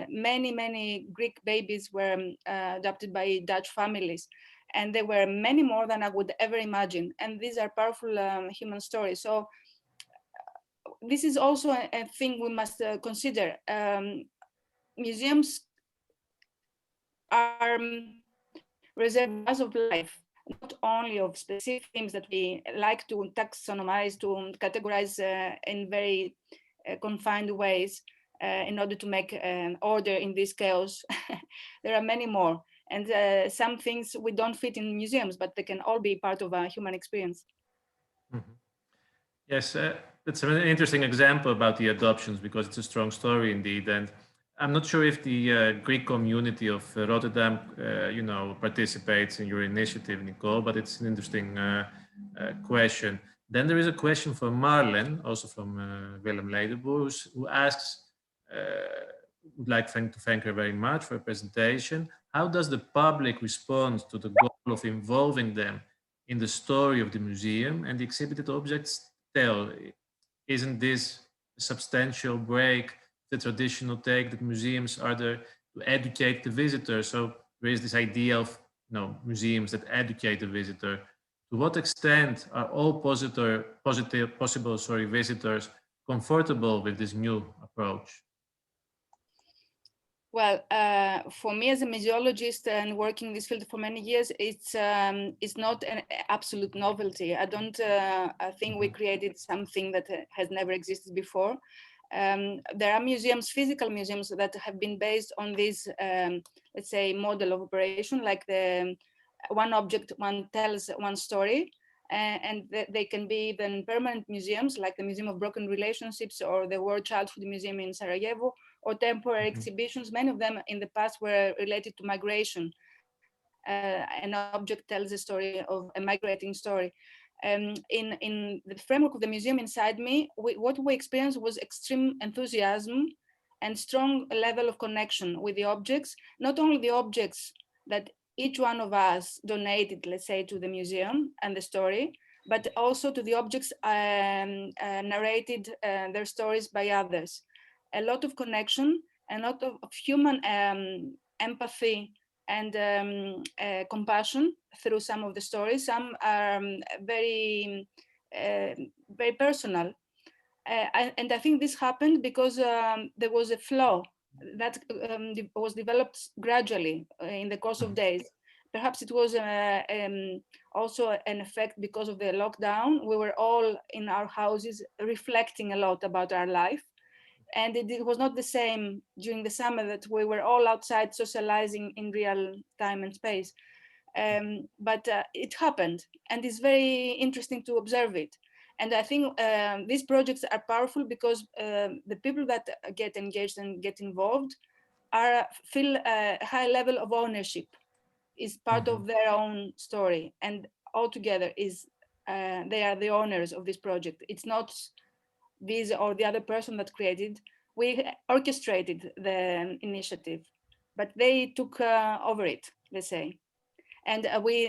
Many Greek babies were adopted by Dutch families, and there were many more than I would ever imagine. And these are powerful human stories. So this is also a thing we must consider. Museums are reservoirs of life, not only of specific themes that we like to taxonomize, to categorize in very confined ways in order to make an order in this chaos. There are many more. And some things we don't fit in museums, but they can all be part of a human experience. Mm-hmm. Yes, that's an interesting example about the adoptions, because it's a strong story indeed. And I'm not sure if the Greek community of Rotterdam, participates in your initiative, Nicole, but it's an interesting question. Then there is a question from Marlen, also from Willem Ledenboer, who asks, would like to thank her very much for her presentation. How does the public respond to the goal of involving them in the story of the museum and the exhibited objects tell? Isn't this a substantial break the traditional take that museums are there to educate the visitor? So there is this idea of museums that educate the visitor. To what extent are all possible visitors comfortable with this new approach? Well, for me as a museologist and working in this field for many years, it's not an absolute novelty. I don't think we created something that has never existed before. There are museums, physical museums, that have been based on this, let's say, model of operation, like the one object, one tells one story. And they can be then permanent museums, like the Museum of Broken Relationships or the World Childhood Museum in Sarajevo, or temporary exhibitions. Many of them in the past were related to migration. An object tells a story of a migrating story. In the framework of the museum inside me, what we experienced was extreme enthusiasm and strong level of connection with the objects, not only the objects that each one of us donated, let's say, to the museum and the story, but also to the objects narrated their stories by others. A lot of connection, a lot of human empathy and compassion through some of the stories. Some are very personal. And I think this happened because there was a flow that was developed gradually in the course of days. Perhaps it was also an effect because of the lockdown. We were all in our houses reflecting a lot about our life. And it was not the same during the summer that we were all outside socializing in real time and space. But it happened, and it's very interesting to observe it. And I think these projects are powerful because the people that get engaged and get involved feel a high level of ownership, is part of their own story, and altogether they are the owners of this project. It's not this or the other person that created. We orchestrated the initiative, but they took over it, let's say. And we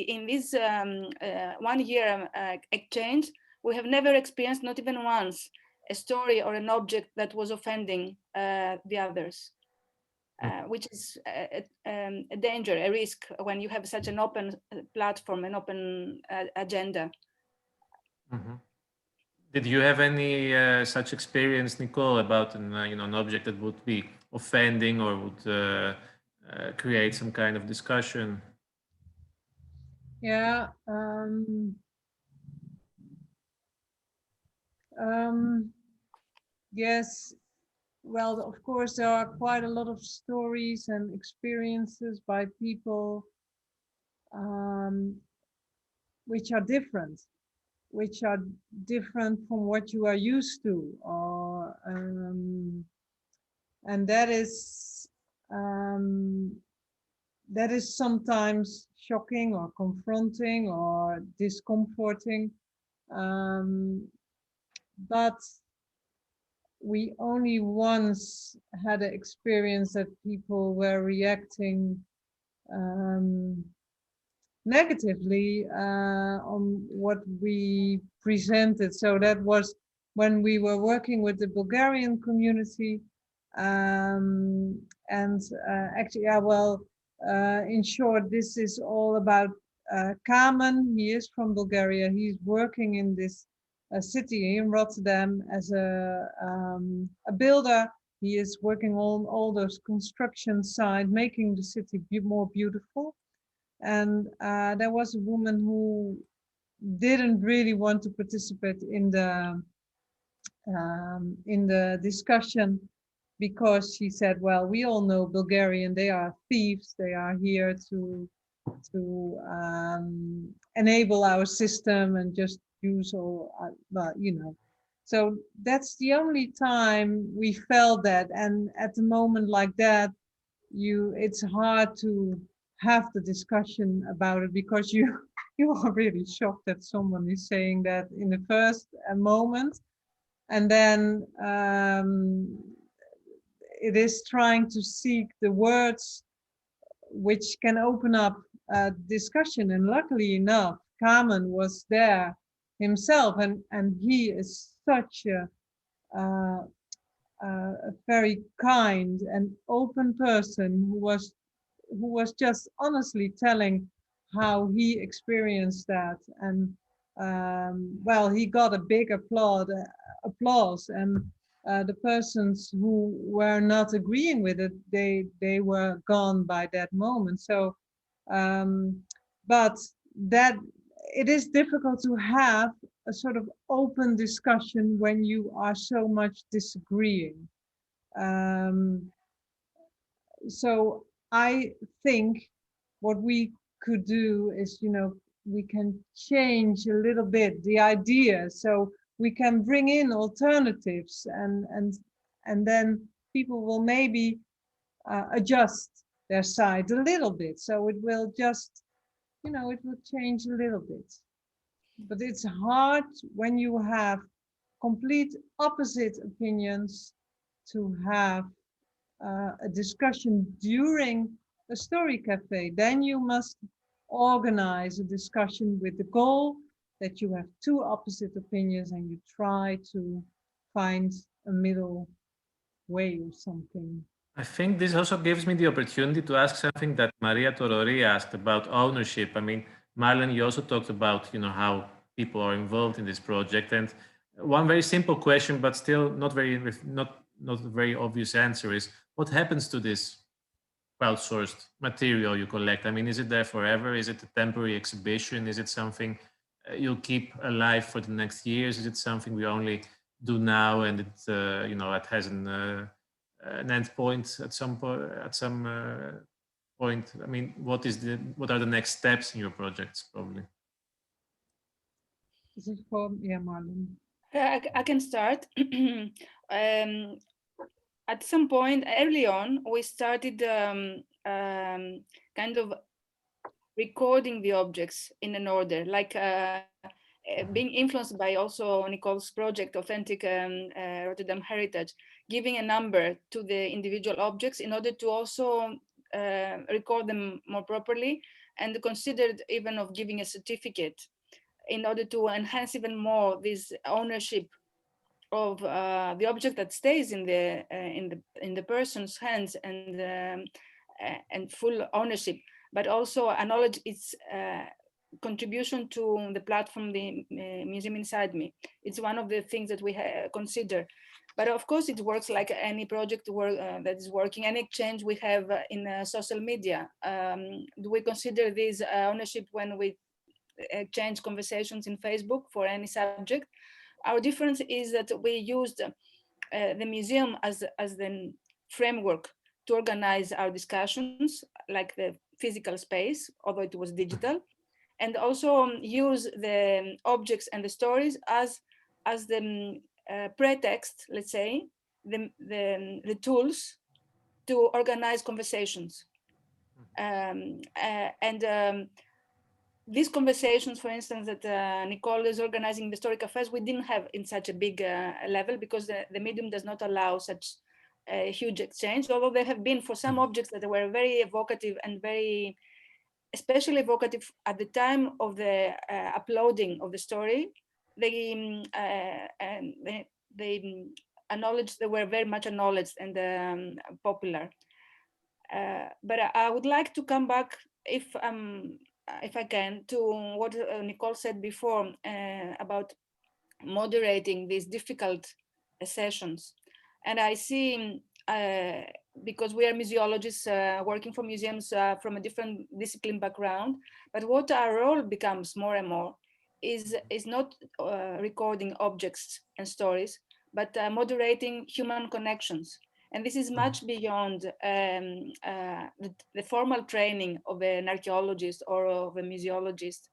in this 1 year exchange, we have never experienced, not even once, a story or an object that was offending the others, which is a danger, a risk when you have such an open platform, an open agenda. Mm-hmm. Did you have any such experience, Nicole, about an object that would be offending or would create some kind of discussion? Yeah. Yes. Well, of course, there are quite a lot of stories and experiences by people which are different, from what you are used to, or and that is sometimes shocking or confronting or discomforting, but we only once had an experience that people were reacting negatively on what we presented. So that was when we were working with the Bulgarian community. And actually, in short, this is all about Kamen. He is from Bulgaria. He's working in this city in Rotterdam as a builder. He is working on all those construction sites, making the city more beautiful. And there was a woman who didn't really want to participate in the discussion, because she said, well, we all know Bulgarian, they are thieves, they are here to enable our system and just use all, So that's the only time we felt that. And at a moment like that, it's hard to have the discussion about it, because you are really shocked that someone is saying that in the first moment, and then it is trying to seek the words which can open up a discussion. And luckily enough, Kamen was there himself, and he is such a very kind and open person who was just honestly telling how he experienced that. And well, he got a big applause, and the persons who were not agreeing with it, they were gone by that moment. So but that it is difficult to have a sort of open discussion when you are so much disagreeing. So I think what we could do is, we can change a little bit the idea, so we can bring in alternatives, and then people will maybe adjust their side a little bit. So it will just, it will change a little bit. But it's hard when you have complete opposite opinions to have a discussion during a story cafe. Then you must organize a discussion with the goal that you have two opposite opinions and you try to find a middle way or something. I think this also gives me the opportunity to ask something that Maria Torori asked about ownership. I mean, Marlen, you also talked about, how people are involved in this project, and one very simple question, but still not a very obvious answer, is what happens to this crowdsourced material you collect? I mean, is it there forever? Is it a temporary exhibition? Is it something you'll keep alive for the next years? Is it something we only do now and it it has an end point at some point? I mean, what are the next steps in your projects, probably? Is it for, yeah, Marlen? I can start. At some point early on, we started kind of recording the objects in an order, like being influenced by also Nicole's project, Authentic Rotterdam Heritage, giving a number to the individual objects in order to also record them more properly, and considered even of giving a certificate in order to enhance even more this ownership of the object that stays in the person's hands, and full ownership, but also acknowledge its contribution to the platform, the Museum Inside Me. It's one of the things that we consider. But of course, it works like any project that is working, any exchange we have in social media. Do we consider this ownership when we exchange conversations in Facebook for any subject? Our difference is that we used the museum as the framework to organize our discussions, like the physical space, although it was digital, and also use the objects and the stories as the pretext, let's say, the tools to organize conversations. These conversations, for instance, that Nicole is organizing the story cafes, we didn't have in such a big level because the medium does not allow such a huge exchange, although there have been for some objects that were very evocative and very, especially evocative at the time of the uploading of the story. They acknowledged, they were very much acknowledged and popular. But I would like to come back, if I can, to what Nicole said before about moderating these difficult sessions. And I see, because we are museologists working for museums from a different discipline background, but what our role becomes more and more is not recording objects and stories, but moderating human connections. And this is much beyond the formal training of an archaeologist or of a museologist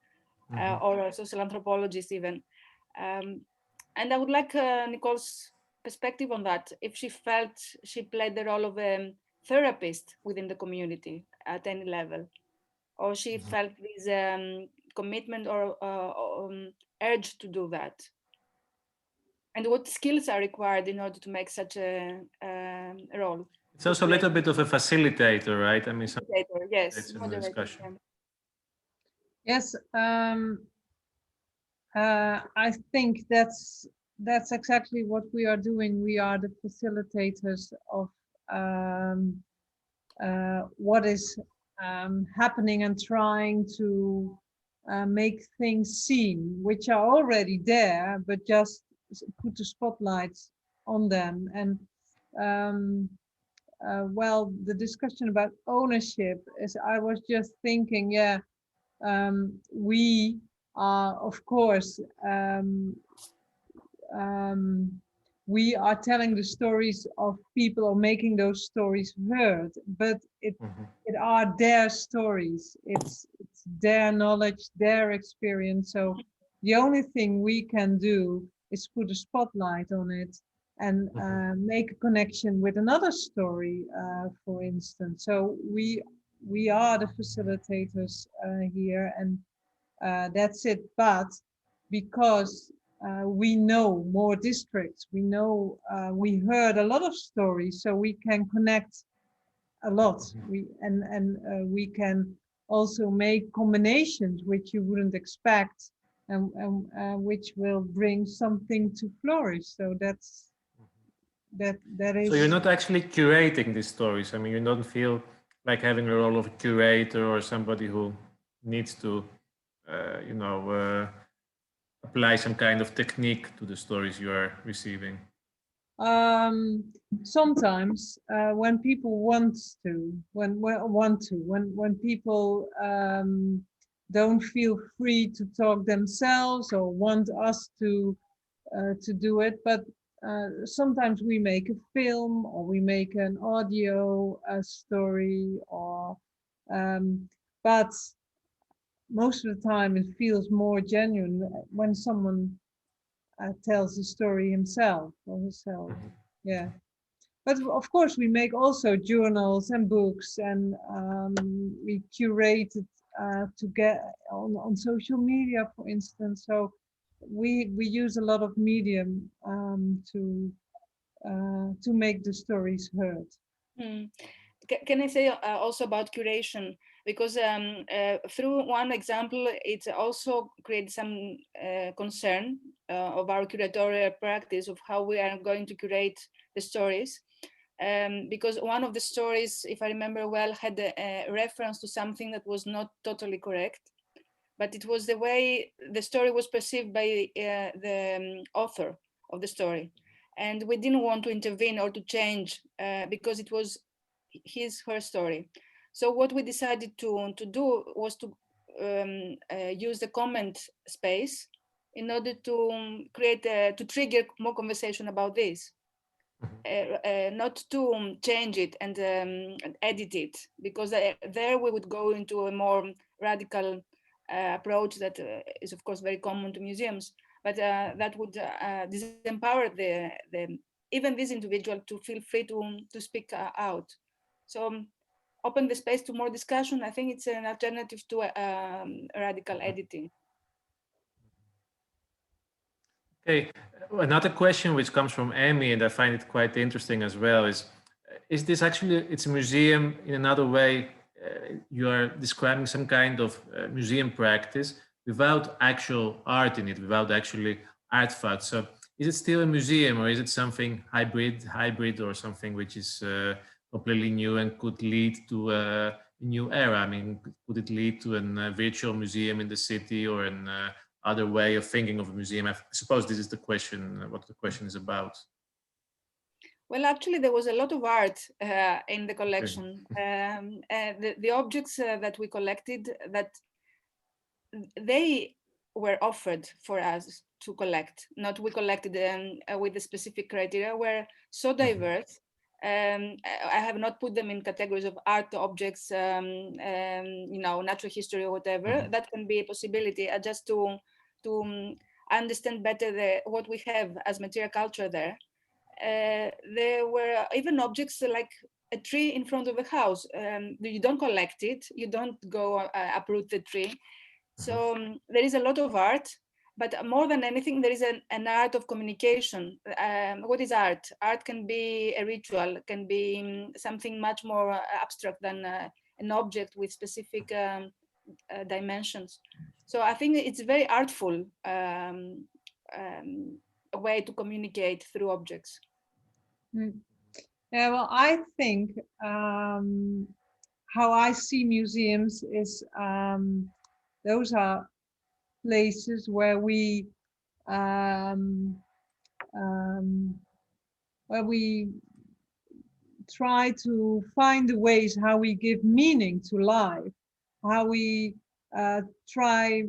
or a social anthropologist even. And I would like Nicole's perspective on that, if she felt she played the role of a therapist within the community at any level, or she felt this commitment or urge to do that. And what skills are required in order to make such a role? It's also a little bit of a facilitator, right? I mean, Moderator, yes. it's in the discussion. Yes, I think that's exactly what we are doing. We are the facilitators of what is happening and trying to make things seen, which are already there, but just put the spotlight on them. And well, the discussion about ownership is, I was just thinking, yeah, we are, of course, we are telling the stories of people or making those stories heard, but it are their stories. It's their knowledge, their experience. So the only thing we can do is put a spotlight on it and make a connection with another story, for instance. So we are the facilitators here, and that's it. But because we know more districts, we know, we heard a lot of stories, so we can connect a lot. We can also make combinations which you wouldn't expect, and which will bring something to flourish. So that is. So you're not actually curating these stories. I mean, you don't feel like having a role of a curator or somebody who needs to, apply some kind of technique to the stories you are receiving. Sometimes when people want to, when people don't feel free to talk themselves or want us to do it, but sometimes we make a film or we make an audio story, or but most of the time it feels more genuine when someone tells the story himself or herself. Yeah, but of course we make also journals and books, and we curate it to get on social media, for instance. So we use a lot of medium to make the stories heard. Can I say also about curation? Because through one example, it also creates some concern of our curatorial practice of how we are going to curate the stories. Because one of the stories, if I remember well, had a reference to something that was not totally correct, but it was the way the story was perceived by the author of the story. And we didn't want to intervene or to change because it was her story. So what we decided to do was to use the comment space in order to create to trigger more conversation about this. not to change it and edit it, because there we would go into a more radical approach that is of course very common to museums, but that would disempower even this individual to feel free to speak out. So open the space to more discussion. I think it's an alternative to radical editing. Okay, another question which comes from Amy, and I find it quite interesting as well, is this actually, it's a museum in another way, you are describing some kind of museum practice without actual art in it, without actually artifacts. So is it still a museum, or is it something hybrid or something which is completely new and could lead to a new era? I mean, could it lead to a virtual museum in the city, or an other way of thinking of a museum? I suppose this is the question, what the question is about. Well, actually, there was a lot of art in the collection. The objects that we collected, that they were offered for us to collect, not we collected them with a specific criteria, were so diverse. I have not put them in categories of art objects, you know, natural history or whatever. That can be a possibility, just to understand better what we have as material culture there. There were even objects like a tree in front of a house. You don't collect it, you don't go uproot the tree. So there is a lot of art, but more than anything, there is an art of communication. What is art? Art can be a ritual, can be something much more abstract than an object with specific dimensions. So I think it's very artful a way to communicate through objects. Yeah, well, I think how I see museums is those are places where we try to find the ways how we give meaning to life, how we try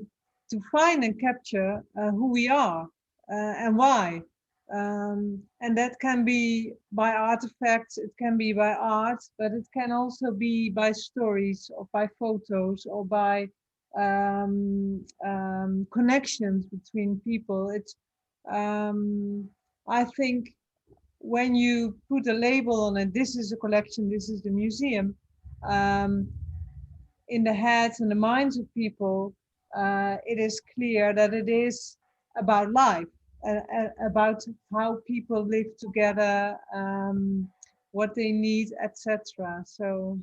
to find and capture who we are and why. And that can be by artifacts, it can be by art, but it can also be by stories or by photos or by connections between people. It's I think when you put a label on it, this is a collection, this is the museum, in the heads and the minds of people, it is clear that it is about life, about how people live together, what they need, etc. So,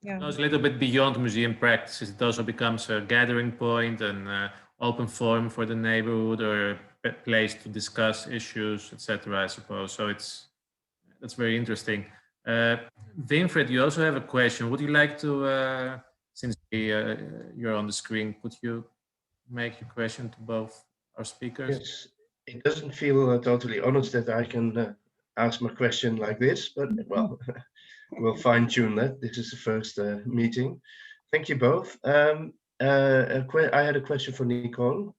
yeah. It goes a little bit beyond museum practices. It also becomes a gathering point and open forum for the neighborhood, or a place to discuss issues, etc. I suppose. So that's very interesting. Winfred, you also have a question. Would you like to, since you're on the screen, could you make your question to both our speakers? Yes, it doesn't feel totally honest that I can ask my question like this, but well, we'll fine tune that. This is the first meeting. Thank you both. I had a question for Nicole.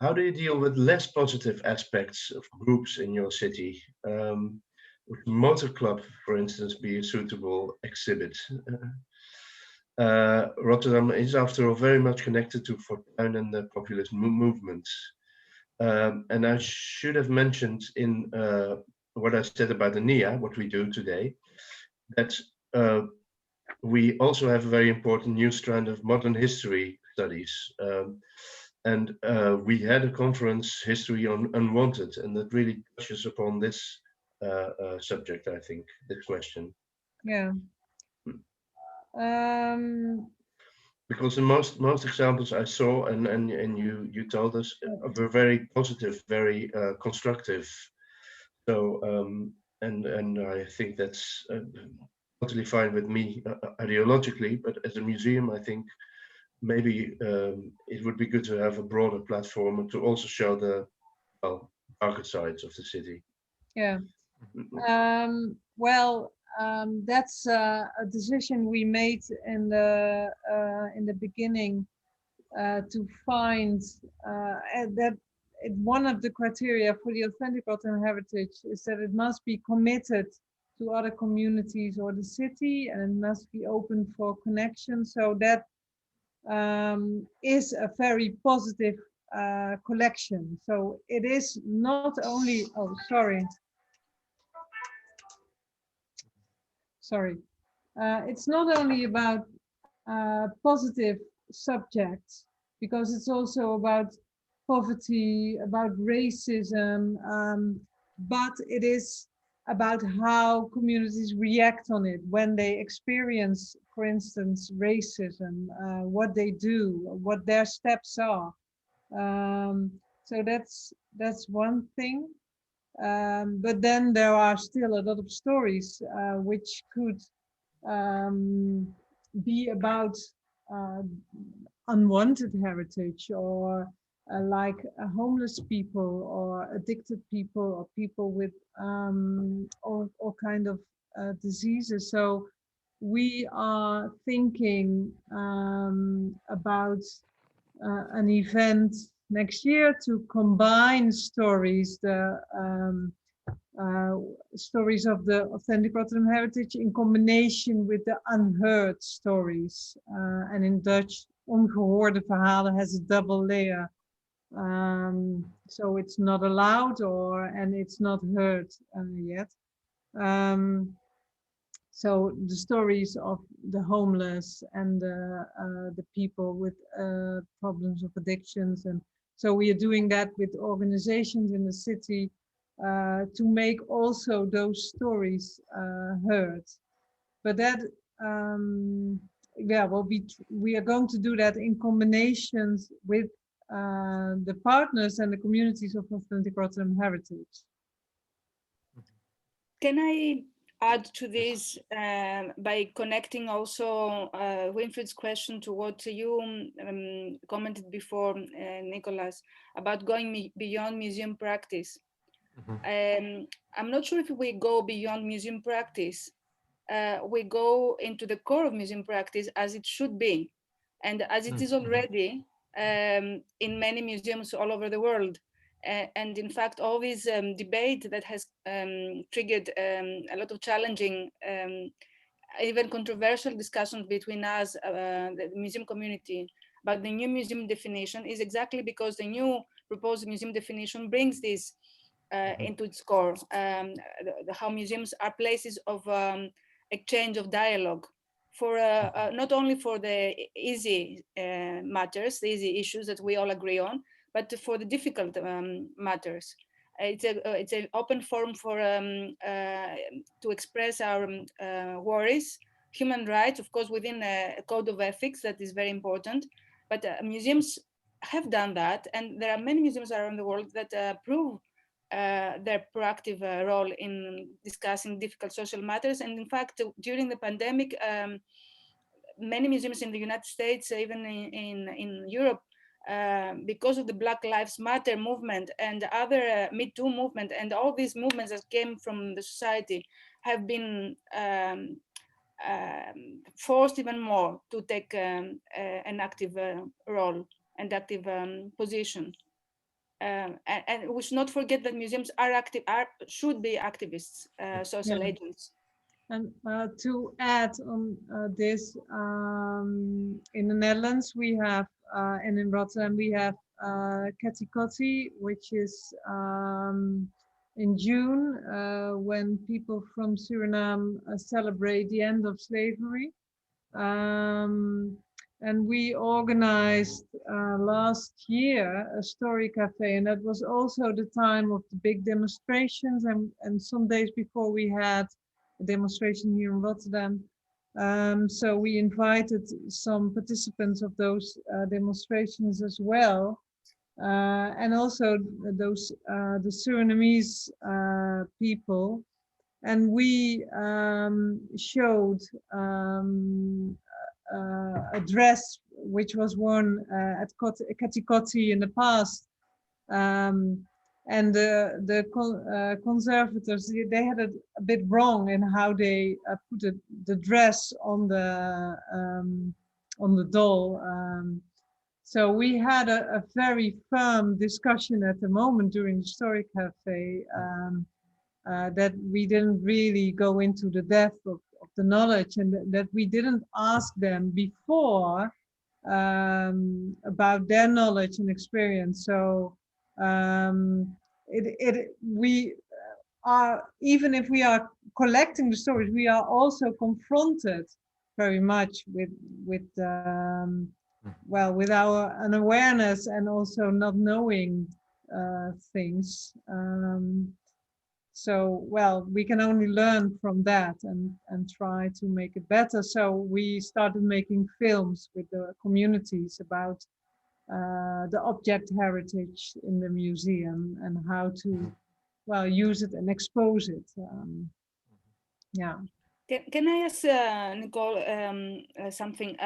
How do you deal with less positive aspects of groups in your city? Would motor club, for instance, be a suitable exhibit? Rotterdam is, after all, very much connected to Fortuin and the populist movements. And I should have mentioned in what I said about the NIA, what we do today, that we also have a very important new strand of modern history studies. And we had a conference, History on Unwanted, and that really touches upon this subject, I think, this question. Yeah. Because the most examples I saw, and you told us, were very positive, very constructive. So and I think that's totally fine with me ideologically, but as a museum, I think maybe it would be good to have a broader platform to also show the darker sides of the city. Yeah. Well, that's a decision we made in the beginning to find that one of the criteria for the authentic Rotterdam heritage is that it must be committed to other communities or the city, and it must be open for connection. So that is a very positive collection. So it is not only, oh, sorry. It's not only about positive subjects, because it's also about poverty, about racism, but it is about how communities react on it when they experience, for instance, racism, what they do, what their steps are. So that's one thing. But then there are still a lot of stories which could be about unwanted heritage, or like homeless people, or addicted people, or people with all kind of diseases. So we are thinking about an event next year to combine stories, the stories of the authentic Rotterdam heritage in combination with the unheard stories. And in Dutch, ongehoorde verhalen has a double layer. So it's not allowed, and it's not heard yet. So the stories of the homeless and the people with problems of addictions. And so we are doing that with organizations in the city to make also those stories heard. But that, yeah, we are going to do that in combinations with the partners and the communities of authentic Rotterdam heritage. Can I add to this by connecting also Winfred's question to what you commented before, Nicholas, about going beyond museum practice? I'm not sure if we go beyond museum practice. We go into the core of museum practice as it should be, and as it is already in many museums all over the world. And in fact, all this debate that has triggered a lot of challenging, even controversial discussions between us, the museum community, about the new museum definition is exactly because the new proposed museum definition brings this into its core, how museums are places of exchange, of dialogue, for not only for the easy matters, the easy issues that we all agree on, but for the difficult matters. It's an open forum for to express our worries, human rights, of course, within a code of ethics that is very important. But museums have done that, and there are many museums around the world that prove their proactive role in discussing difficult social matters. And in fact, during the pandemic, many museums in the United States, even in Europe, because of the Black Lives Matter movement and other Me Too movement, and all these movements that came from the society, have been forced even more to take an active role and active position. And we should not forget that museums should be activists, social agents. And to add on this, in the Netherlands we have, and in Rotterdam we have Karachalis, which is in June, when people from Suriname celebrate the end of slavery. And we organized last year a story cafe, and that was also the time of the big demonstrations, and some days before we had a demonstration here in Rotterdam. So we invited some participants of those demonstrations as well, and also those the Surinamese people, and we showed a dress which was worn at Karachalis in the past, and the conservators, they had it a bit wrong in how they put the dress on the doll, So we had a very firm discussion at the moment during the Story Cafe, that we didn't really go into the depth of the knowledge, and that we didn't ask them before about their knowledge and experience. So we are, even if we are collecting the stories, we are also confronted very much with well, with our unawareness and also not knowing things. So, well, we can only learn from that and try to make it better. So we started making films with the communities about the object heritage in the museum and how to, well, use it and expose it. Yeah. Can I ask Nicole something?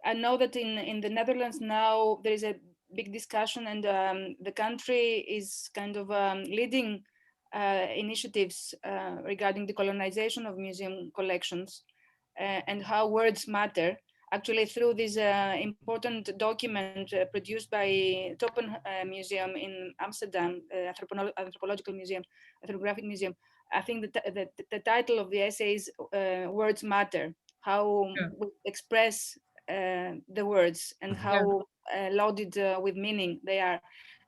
I know that in the Netherlands now there is a big discussion, and the country is kind of leading initiatives regarding the colonization of museum collections and how words matter. Actually, through this important document produced by Toppen Museum in Amsterdam, Anthropological Museum, Ethnographic Museum, I think the title of the essay is Words Matter, how we express the words and how loaded with meaning they are.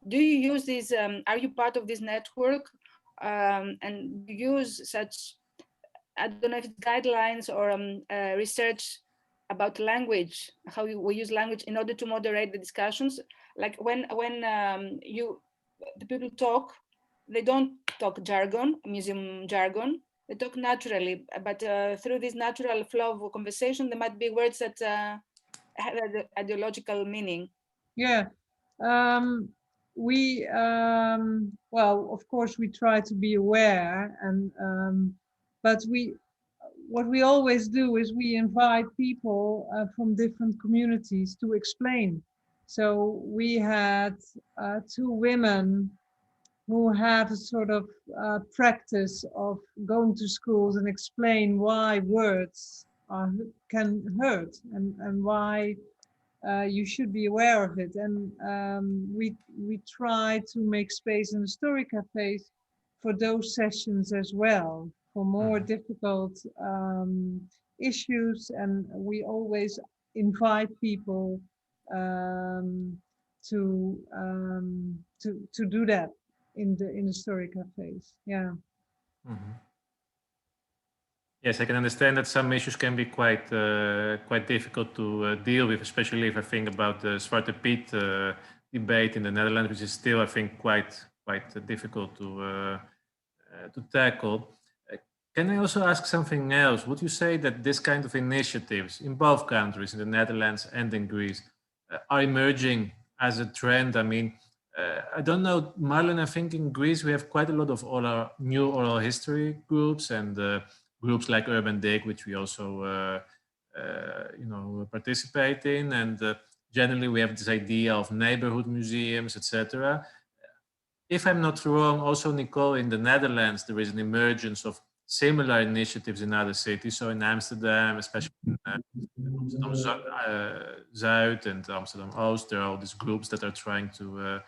Do you use this, are you part of this network, and use such, I don't know if it's guidelines or research about language, how we use language in order to moderate the discussions? Like when the people talk, they don't talk jargon, museum jargon. They talk naturally, but through this natural flow of conversation, there might be words that have an ideological meaning. Yeah. We well, of course, we try to be aware, and but what we always do is we invite people from different communities to explain. So we had two women who have a sort of practice of going to schools and explain why words can hurt, and why you should be aware of it. And we try to make space in the story cafes for those sessions as well, for more difficult issues, and we always invite people to do that in the story cafes. Yeah. Yes, I can understand that some issues can be quite difficult to deal with, especially if I think about the Zwarte Piet debate in the Netherlands, which is still, I think, quite difficult to tackle. Can I also ask something else? Would you say that this kind of initiatives in both countries, in the Netherlands and in Greece, are emerging as a trend? I mean, I don't know, Marlen, I think in Greece we have quite a lot of new oral history groups, and groups like Urban Dig, which we also participate in, and generally we have this idea of neighborhood museums, etc. If I'm not wrong, also, Nicole, in the Netherlands there is an emergence of similar initiatives in other cities. So in Amsterdam, especially in Amsterdam Zuid and Amsterdam Oost, there are all these groups that are trying to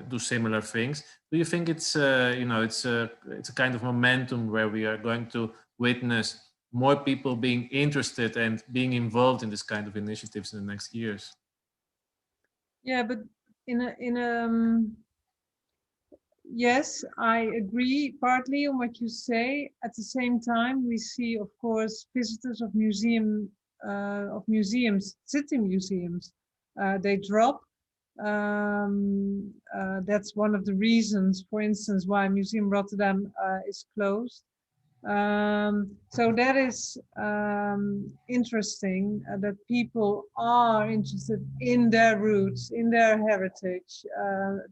do similar things. Do you think it's it's a kind of momentum where we are going to witness more people being interested and being involved in this kind of initiatives in the next years? Yeah, but yes, I agree partly on what you say. At the same time, we see, of course, visitors of museums, city museums, they drop. That's one of the reasons, for instance, why Museum Rotterdam is closed. So that is interesting, that people are interested in their roots, in their heritage,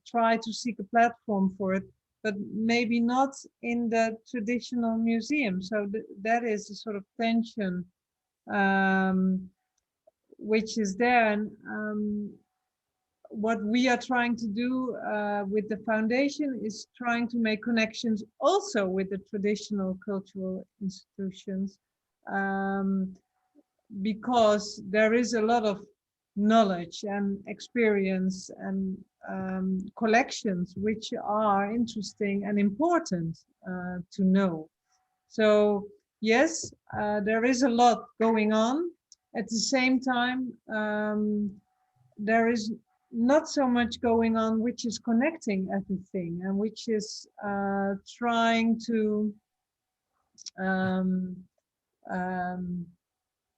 try to seek a platform for it, but maybe not in the traditional museum. So that is a sort of tension which is there. And what we are trying to do with the foundation is trying to make connections also with the traditional cultural institutions, because there is a lot of knowledge and experience and collections which are interesting and important to know. So yes, there is a lot going on. At the same time, there is not so much going on which is connecting everything and which is trying to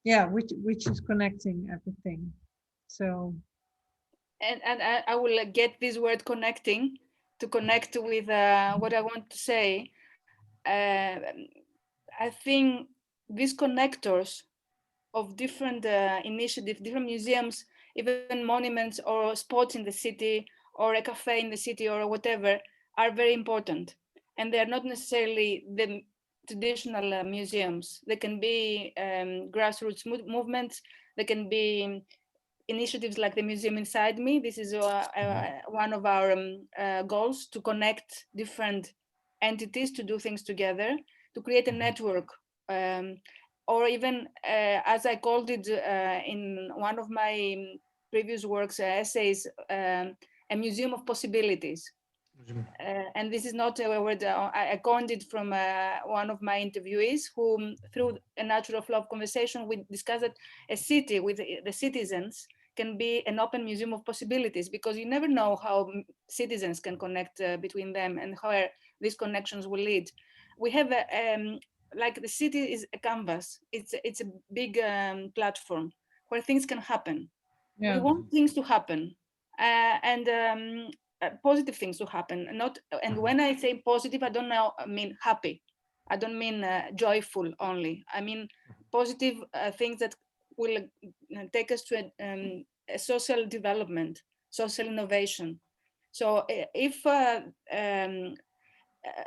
yeah, which is connecting everything. So And I will get this word connecting to connect with what I want to say. I think these connectors of different initiatives, different museums, even monuments or spots in the city or a cafe in the city or whatever, are very important. And they are not necessarily the traditional museums. They can be grassroots movements. They can be initiatives like the Museum Inside Me. This is one of our goals, to connect different entities to do things together, to create a network, or even, as I called it in one of my previous works, essays, a museum of possibilities. And this is not a word I coined it from one of my interviewees, who, through a natural flow of conversation, we discussed that a city with the citizens can be an open museum of possibilities, because you never know how citizens can connect between them and where these connections will lead. We have like the city is a canvas. It's a big platform where things can happen. yeah. We want things to happen, and positive things to happen. And when I say positive, I don't mean happy. I don't mean joyful only. I mean positive things that will take us to a social development, social innovation. So if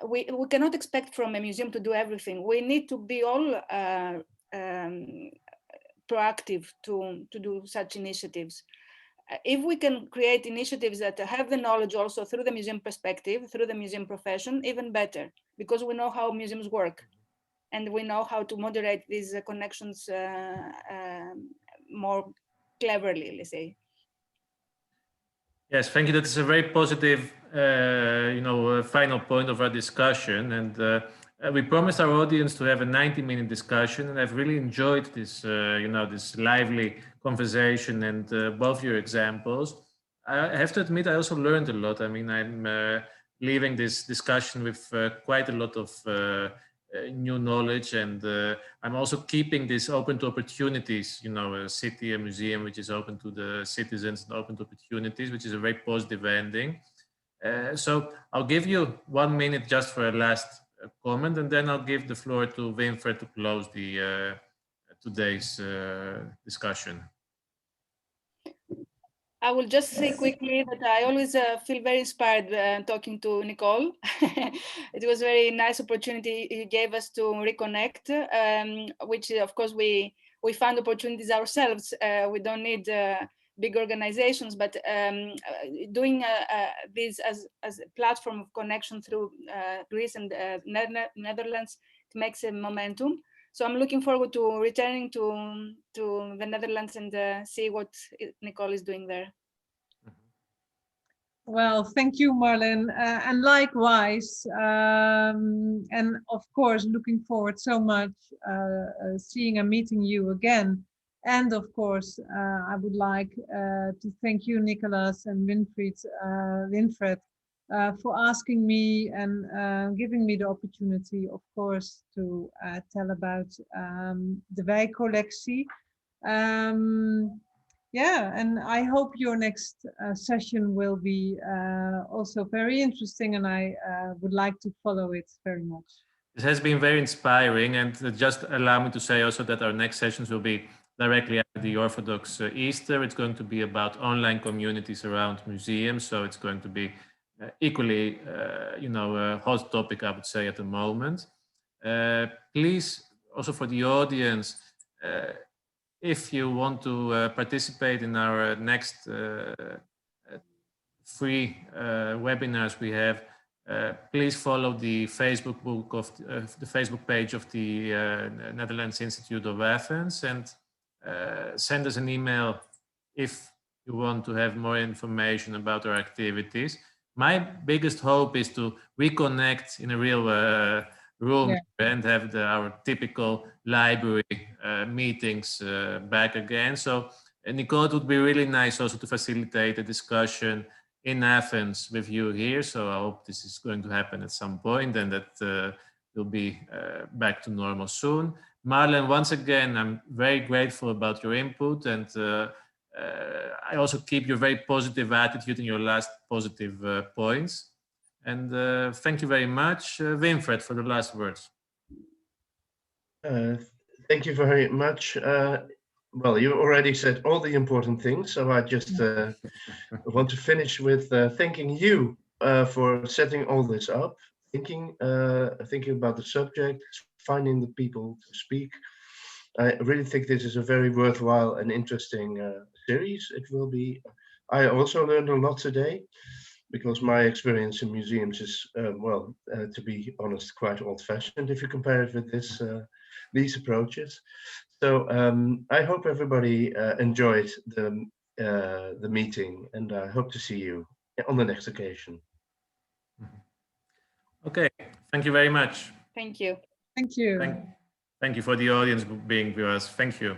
we cannot expect from a museum to do everything, we need to be all proactive to do such initiatives. If we can create initiatives that have the knowledge also through the museum perspective, through the museum profession, even better, because we know how museums work and we know how to moderate these connections more cleverly, let's say. Yes, thank you. That is a very positive, final point of our discussion. And we promised our audience to have a 90-minute discussion, and I've really enjoyed this, this lively conversation and both your examples. I have to admit, I also learned a lot. I mean, I'm leaving this discussion with quite a lot of new knowledge, and I'm also keeping this open to opportunities, a city, a museum which is open to the citizens and open to opportunities, which is a very positive ending. So I'll give you 1 minute just for a last comment, and then I'll give the floor to Winfred to close the today's discussion. I will just say quickly that I always feel very inspired talking to Nicole. It was a very nice opportunity you gave us to reconnect, which of course we find opportunities ourselves. We don't need big organizations, but doing this as a platform of connection through Greece and Netherlands, it makes a momentum. So I'm looking forward to returning to the Netherlands and see what Nicole is doing there. Well, thank you, Marlen, and likewise, and of course, looking forward so much seeing and meeting you again. And of course, I would like to thank you, Nicholas and Winfred, for asking me and giving me the opportunity, of course, to tell about the Wijkcollectie. Yeah, and I hope your next session will be also very interesting, and I would like to follow it very much. This has been very inspiring, and just allow me to say also that our next sessions will be directly after the Orthodox Easter. It's going to be about online communities around museums, so it's going to be equally, a hot topic, I would say, at the moment. Please, also for the audience, if you want to participate in our next free webinars we have, please follow the Facebook page of the Netherlands Institute of Athens, and send us an email if you want to have more information about our activities. My biggest hope is to reconnect in a real room and have our typical library meetings back again. So, Nicole, it would be really nice also to facilitate a discussion in Athens with you here. So I hope this is going to happen at some point and that we'll be back to normal soon. Marlen, once again, I'm very grateful about your input, and I also keep your very positive attitude in your last positive points. And thank you very much. Winfred, for the last words. Thank you very much. Well, you already said all the important things, so I just want to finish with thanking you for setting all this up, thinking about the subject, finding the people to speak. I really think this is a very worthwhile and interesting series. It will be. I also learned a lot today, because my experience in museums is, to be honest, quite old-fashioned if you compare it with these approaches. So I hope everybody enjoyed the meeting, and I hope to see you on the next occasion. Okay, thank you very much. Thank you. Thank you. Thank you for the audience being with us. Thank you.